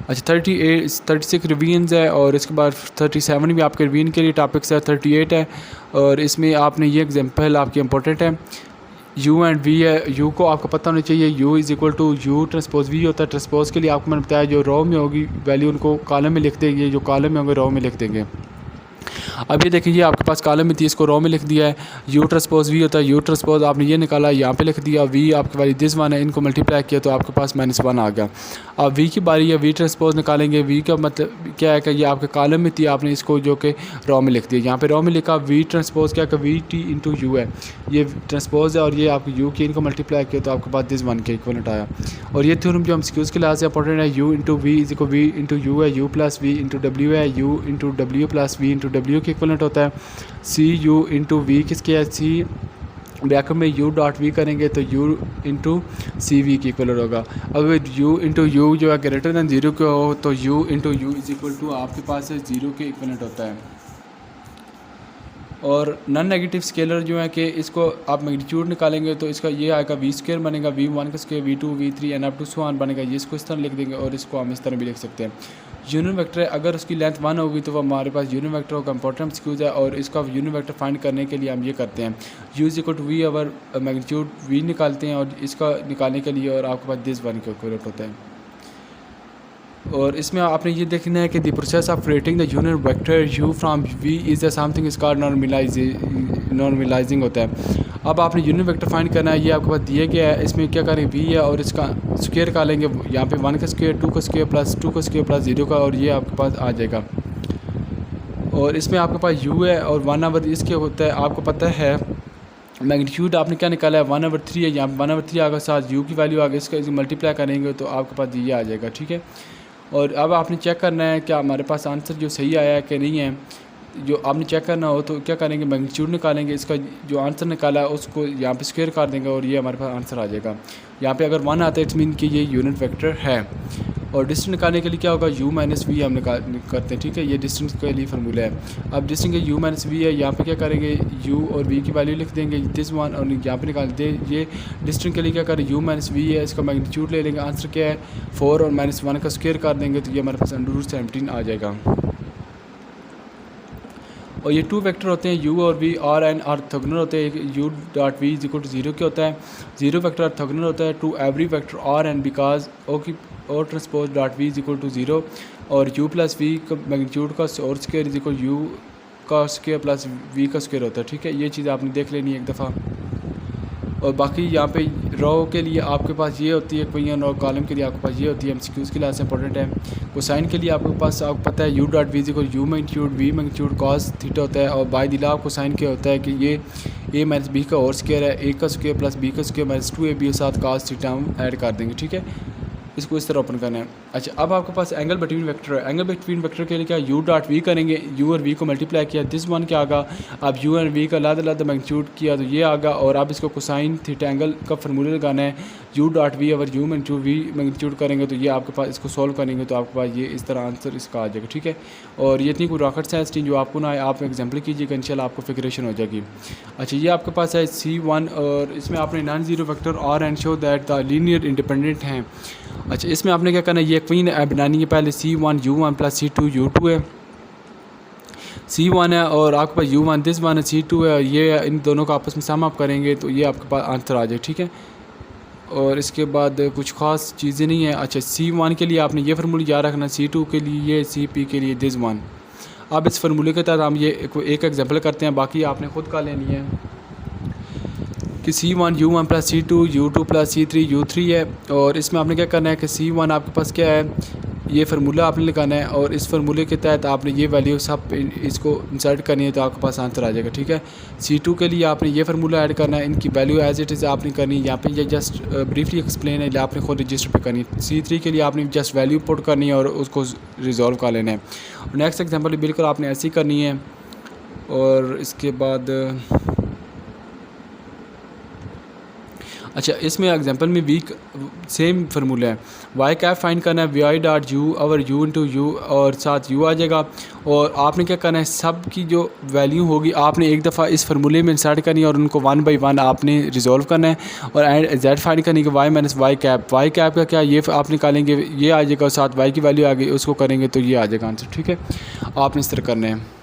अच्छा 36 रिवीजन्स है और इसके बाद 37 भी आपके रिवीजन के लिए टॉपिक्स है, 38 है और इसमें आपने ये एग्जांपल आपकी इंपॉर्टेंट है, u एंड v है। u को आपको पता होना चाहिए, u is equal to u transpose v होता है। ट्रांसपोज के लिए आपको मैंने बताया जो रो में होगी वैल्यू उनको कॉलम में लिख देंगे, जो कॉलम में होंगे रो में लिख देंगे। अब ये देखिए, ये आपके पास कॉलम में थी, इसको रो में लिख दिया है। यू ट्रांसपोज वी होता है, यू ट्रांसपोज आपने ये निकाला, यहाँ पे लिख दिया। वी आपके वाली दिस वन है, इनको मल्टीप्लाई किया तो आपके पास -1 आ गया। अब वी की बारी है, वी ट्रांसपोज निकालेंगे। वी का मतलब क्या है कि ये आपके कॉलम में थी, आपने इसको जो कि रो में लिख दिया। यहाँ पे रो में लिखा वी ट्रांसपोज क्या, वी टी इंटू यू है, ये ट्रांसपोज है, और ये आपके यू की इनको मल्टीप्लाई किया तो आपके पास दिस वन के इक्वलेंट आया। और ये थ्योरम जो हम स्क्यूज़ के लिहाज से इंपॉर्टेंट है, U into V is equal V into U है, U plus V into W है, U into W plus V into W के इक्वलेंट होता है। सी यू इंटू वी किसके है, सी ब्रैकेट में यू डॉट वी करेंगे तो यू इंटू सी वी की इक्वल होगा। अगर यू इंटू यू जो है ग्रेटर दैन 0 के हो तो U into U is equal to आपके पास 0 के इक्वलेंट होता है। और नॉन नेगेटिव स्केलर जो है कि इसको आप मैग्नीट्यूड निकालेंगे तो इसका ये आएगा वी स्क्वायर बनेगा, V1 का square, V2 V3 and up to so on बनेगा। ये इसको इस तरह लिख देंगे और इसको हम इस तरह भी लिख सकते हैं। यूनिट वेक्टर है, अगर उसकी लेंथ 1 होगी तो वो हमारे पास यूनिट वेक्टर होगा, इंपॉर्टेंट स्क्यूज है। और इसका यूनिट वेक्टर फाइंड करने के लिए हम ये करते हैं, U is equal to V our magnitude V निकालते हैं और इसका निकालने के लिए और आपके पास दिस वन के इक्वलेंट होता है। और इसमें आपने ये देखना है कि the process of creating the unit vector U from V is something is called normalizing होता है। अब आपने यूनिट वेक्टर फाइंड करना है, ये आपके पास दिया गया है। इसमें क्या करें, वी है और इसका स्क्वायर का लेंगे, यहाँ पे 1 का स्क्वायर, 2 का स्क्वायर प्लस 2 का स्क्वायर प्लस 0 का, और ये आपके पास आ जाएगा। और इसमें आपके पास यू है और 1/, इसके होता है आपको पता है मैग्नीट्यूड आपने क्या निकाला है 1/3 है, यहाँ 1/3 आगे साथ यू की वैल्यू आगे इसका मल्टीप्लाई करेंगे तो आपके पास ये आ जाएगा, ठीक है। और अब आपने चेक करना है क्या हमारे पास आंसर जो सही आया है कि नहीं है। जो आपने चेक करना हो तो क्या करेंगे, मैग्नीट्यूड निकालेंगे, इसका जो आंसर निकाला है उसको यहाँ पे स्क्वायर कर देंगे और ये हमारे पास आंसर आ जाएगा। यहाँ पे अगर 1 आता है इट्स मीन कि ये यूनिट वेक्टर है। और डिस्टेंस निकालने के लिए क्या होगा, u माइनस वी हम करते हैं, ठीक है। ये डिस्टेंस के लिए फार्मूला है। अब डिस्टेंस u माइनस वी है, यहाँ पे क्या करेंगे u और v की वैल्यू लिख देंगे दिस वन, और यहाँ पे निकाल दे। ये डिस्टेंस के लिए क्या करें, u माइनस वी है, इसका मैग्नीट्यूड ले लेंगे, आंसर क्या है 4 और -1 का स्क्वायर कर देंगे तो ये हमारे पास √17 आ जाएगा। और ये 2 वेक्टर होते हैं u और v, r एंड ऑर्थोगोनल होते हैं। u dot v is equal to 0 के होता है, 0 वेक्टर ऑर्थोगोनल होता है to every vector r and because o की और transpose dot v is equal to 0। और u प्लस वी का मैग्नीट्यूड का और स्क्वायर इज इक्वल u का स्क्वायर प्लस v का स्क्वायर होता है, ठीक है। ये चीज़ आपने देख लेनी है एक दफ़ा। और बाकी यहाँ पे रो के लिए आपके पास ये होती है क्वेश्चन, और कॉलम के लिए आपके पास ये होती है, एमसीक्यूज़ के लिए इंपॉर्टेंट है। कोसाइन के लिए आपके पास आपको पता है u dot V equal U magnitude V magnitude cos theta होता है। और बाय दिला कोसाइन क्या होता है कि ये a माइनस बी का और स्क्वायर है, a का स्क्वायर प्लस b का स्क्वायर माइनस 2ab के साथ कॉस थीटा हम ऐड कर देंगे, ठीक है। इसको इस तरह ओपन करना है। अच्छा, अब आपके पास एंगल बिटवीन वेक्टर है। एंगल बिटवीन वेक्टर के लिए क्या, u डॉट वी करेंगे, u और v को मल्टीप्लाई किया, दिस वन क्या आगा। अब u और v का अलग-अलग मैग्नीट्यूड किया तो ये आगा। और अब इसको कोसाइन थीटा एंगल का फार्मूला लगाना है, u डॉट वी अगर u मैग्नीट्यूड v मैग्नीट्यूड करेंगे तो ये आपके पास, इसको सॉल्व करेंगे तो आपके पास ये इस तरह आंसर इसका आ जाएगा, ठीक है। और ये इतनी कोई रॉकेट साइंस थी जो आपको ना आए, आप एग्जाम्पल कीजिएगा, इंशाल्लाह आपको फिक्रेशन हो जाएगी। अच्छा, ये आपके पास है C1 और इसमें आपने non zero vector r and show that the linear independent हैं। अच्छा, इसमें आपने क्या करना है, ये क्वीन बनानी है। पहले C1 U1 plus C2 U2 है, C1 है और आपके पास U1 दिस वन है, C2 है, ये इन दोनों को आपस में सम अप करेंगे तो ये आपके पास आंसर आ जाए, ठीक है। और इसके बाद कुछ ख़ास चीज़ें नहीं है। अच्छा, C1 के लिए आपने ये फार्मूला याद रखना, C2 के लिए ये, CP के लिए दिस वन। अब इस फार्मूले के तहत हम ये एक एग्जांपल करते हैं, बाकी आपने खुद का लेनी है कि C1 U1 plus C2 U2 plus C3 U3 है। और इसमें आपने क्या करना है कि C1 आपके पास क्या है, ये फार्मूला आपने लगाना है और इस फार्मूले के तहत आपने ये वैल्यू सब इसको इंसर्ट करनी है तो आपके पास आंसर आ जाएगा, ठीक है। C2 के लिए आपने ये फार्मूला ऐड करना है, इनकी वैल्यू एज इट इज़ आपने करनी है। यहाँ पे ये जस्ट ब्रीफली एक्सप्लेन है, आपने खुद रजिस्टर पे करनी है। C3 के लिए आपने जस्ट वैल्यू पुट करनी है और उसको रिजॉल्व कर लेना है। नेक्स्ट एग्जाम्पल बिल्कुल आपने ऐसी करनी है। और इसके बाद अच्छा, इसमें एग्जांपल में वीक सेम फार्मूला है, वाई कैप फाइंड करना है, वाई डॉट यू और यू इंटू यू और साथ यू आ जाएगा। और आपने क्या करना है, सब की जो वैल्यू होगी आपने एक दफ़ा इस फार्मूले में इंसर्ट करनी है और उनको 1 बाई 1 आपने रिजॉल्व करना है। और एंड जेड फाइंड करनी है कि वाई माइनस वाई कैप का क्या, ये आप निकालेंगे, ये आ जाएगा, और साथ वाई की वैल्यू आ गई उसको करेंगे तो ये आ जाएगा आंसर, ठीक है। आपने इस तरह करना है।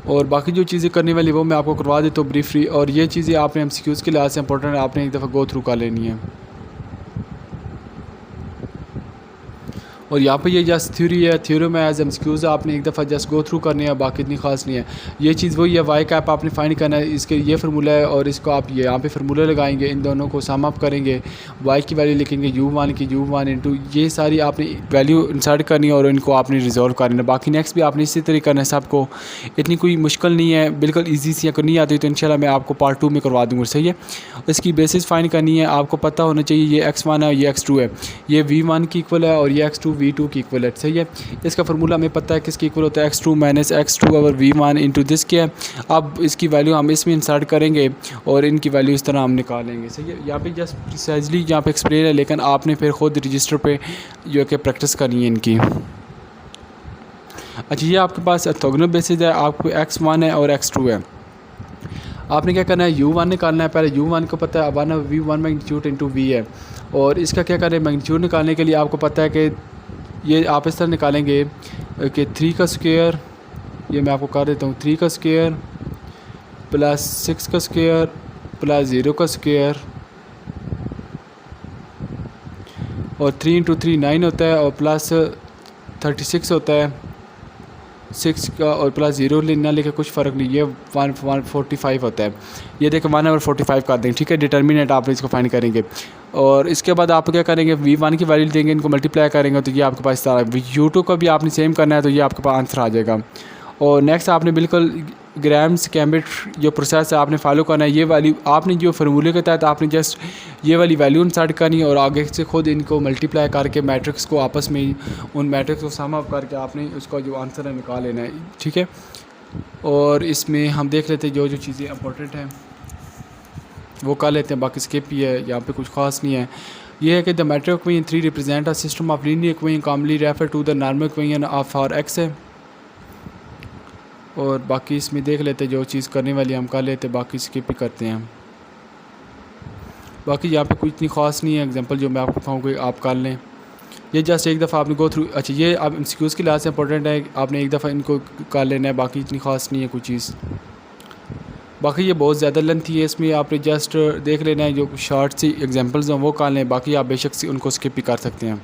और बाकी जो चीज़ें करने वाली वो मैं आपको करवा देता हूँ ब्रीफली। और ये चीज़ें आपने एमसीक्यूज़ के लिहाज से इंपॉर्टेंट है, आपने एक दफ़ा गो थ्रू कर लेनी है। और यहाँ पे ये जस्ट थ्योरी है, थ्योरी में एज एमसीक्यूज़ आपने एक दफ़ा जस्ट गो थ्रू करनी है, बाकी इतनी खास नहीं है। ये चीज़ वही है, वाई कैप आपने फाइंड करना है, इसके ये फार्मूला है और इसको आप ये यहाँ पे फार्मूला लगाएंगे, इन दोनों को सम अप करेंगे, वाई की वैल्यू लिखेंगे u1 की u1 इंटू ये सारी आपने वैल्यू इंसर्ट करनी है और इनको आपने रिजॉल्व करना है। बाकी नेक्स्ट भी आपने इसी तरीके करना है सबको, इतनी कोई मुश्किल नहीं है, बिल्कुल ईजी सी। अगर नहीं आती तो इंशाल्लाह मैं आपको पार्ट 2 में करवा दूँगा, सही है। इसकी बेसिस फाइंड करनी है, आपको पता होना चाहिए ये x1 है, ये x2 है, ये v1 की इक्वल है और ये x2 v2 की इक्वल है, सही है। इसका फार्मूला हमें पता है किसकी इक्वल होता है, x2 माइनस x2 और v1 इंटू दिस क्या है। अब इसकी वैल्यू हम इसमें इंसर्ट करेंगे और इनकी वैल्यू इस तरह हम निकालेंगे, सही है। यहाँ पे जस्ट प्रिसाइजली यहाँ पे एक्सप्लेन है, लेकिन आपने फिर ख़ुद रजिस्टर पे जो कि प्रैक्टिस करनी है इनकी। अच्छा, ये आपके पास ऑर्थोगोनल बेसिस है, आपको x1 है और x2 है। आपने क्या करना है, u1 निकालना है। पहले u1 को पता है 1 v1 मैग्नीट्यूड इंटू v है, और इसका क्या करें, मैग्नीट्यूड निकालने के लिए आपको पता है कि ये आप इस तरह निकालेंगे कि 3 का स्क्वायर, ये मैं आपको कर देता हूँ, 3 का स्क्वायर प्लस 6 का स्क्वायर प्लस 0 का स्क्वायर, और 3 इंटू 3 9 होता है, और प्लस 36 होता है 6 का, और प्लस 0 लेना, लेके कुछ फ़र्क नहीं, ये 145 होता है। ये देखें 1/45 कर देंगे, ठीक है। डिटर्मिनेंट आप इसको फाइंड करेंगे, और इसके बाद आप क्या करेंगे, v1 की वैल्यू देंगे, इनको मल्टीप्लाई करेंगे तो ये आपके पास सारा। u2 का भी आपने सेम करना है, तो ये आपके पास आंसर आ जाएगा। और नेक्स्ट आपने बिल्कुल ग्राम्स कैम्ब्रिज जो प्रोसेस है आपने फॉलो करना है। ये वाली आपने जो फार्मूले के तहत आपने जस्ट ये वाली वैल्यू इंसर्ट करनी है, और आगे से खुद इनको मल्टीप्लाई करके मैट्रिक्स को आपस में उन मैट्रिक्स को सम अप करके आपने उसका जो आंसर है निकाल लेना है, ठीक है। और इसमें हम देख लेते हैं जो जो चीज़ें इंपॉर्टेंट हैं वो कर लेते हैं, बाकी स्किप ही है, यहाँ पे कुछ खास नहीं है। ये है कि the matrix equation 3 represent a system of linear equation commonly refer to the normal equation of for X है। और बाकी इसमें देख लेते हैं जो चीज़ करने वाली हम कर लेते हैं, बाकी स्किप ही करते हैं। बाकी यहाँ पे कोई इतनी ख़ास नहीं है, एग्जांपल जो मैं आपको बताऊँगा आप कर लें, ये जस्ट एक दफ़ा आपने गो थ्रू। अच्छा, ये आप एमसीक्यूज़ की लिहाज से इंपॉर्टेंट है, आपने एक दफ़ा इनको कर लेना है, बाकी इतनी ख़ास नहीं है कोई चीज़। बाकी ये बहुत ज़्यादा लेंथी है, इसमें आपने जस्ट देख लेना है, जो शॉर्ट सी एग्जांपल्स हैं वो कर लें, बाकी आप बेशक से उनको स्किप भी कर सकते हैं।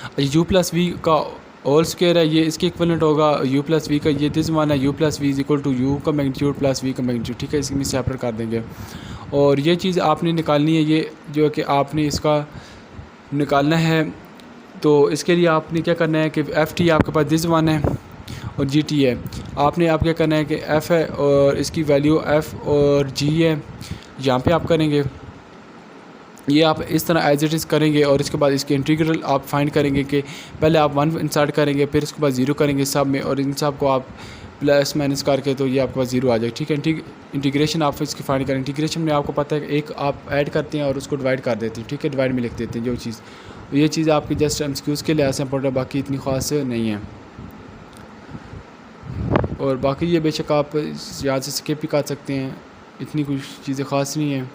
अच्छा, u+v का होल स्क्वायर है, ये इसके इक्वलेंट होगा u+v का, ये दिस वन है u+v is equal to u का मैग्नीट्यूड प्लस v का मैग्नीट्यूड, ठीक है। इसमें सेपरेट कर देंगे, और ये चीज़ आपने निकालनी है, ये जो है कि आपने इसका निकालना है। तो इसके लिए आपने क्या करना है कि ft आपके पास दिस वन है और gt है। आपने आप क्या करना है कि f है और इसकी वैल्यू f और g है, यहाँ पे आप करेंगे, ये आप इस तरह एज इट इज़ करेंगे, और इसके बाद इसके इंटीग्रल आप फाइंड करेंगे कि पहले आप 1 इंसर्ट करेंगे, फिर इसके बाद 0 करेंगे सब में, और इन सब को आप प्लस माइनस करके तो ये आपके पास 0 आ जाएगा, ठीक है। इंटीग्रेशन आप इसकी फाइंड करें। इंटीग्रेशन में आपको पता है कि एक आप ऐड करते हैं और उसको डिवाइड कर देते हैं, ठीक है, डिवाइड में लिख देते हैं जो चीज़। ये चीज़ आपकी जस्ट एमसीक्यूज़ के लिहाज से इंपॉर्टेंट, बाकी इतनी ख़ास नहीं है। और बाकी ये बेशक आप यहाँ से स्किप भी कर सकते हैं, इतनी कुछ चीज़ें ख़ास नहीं है।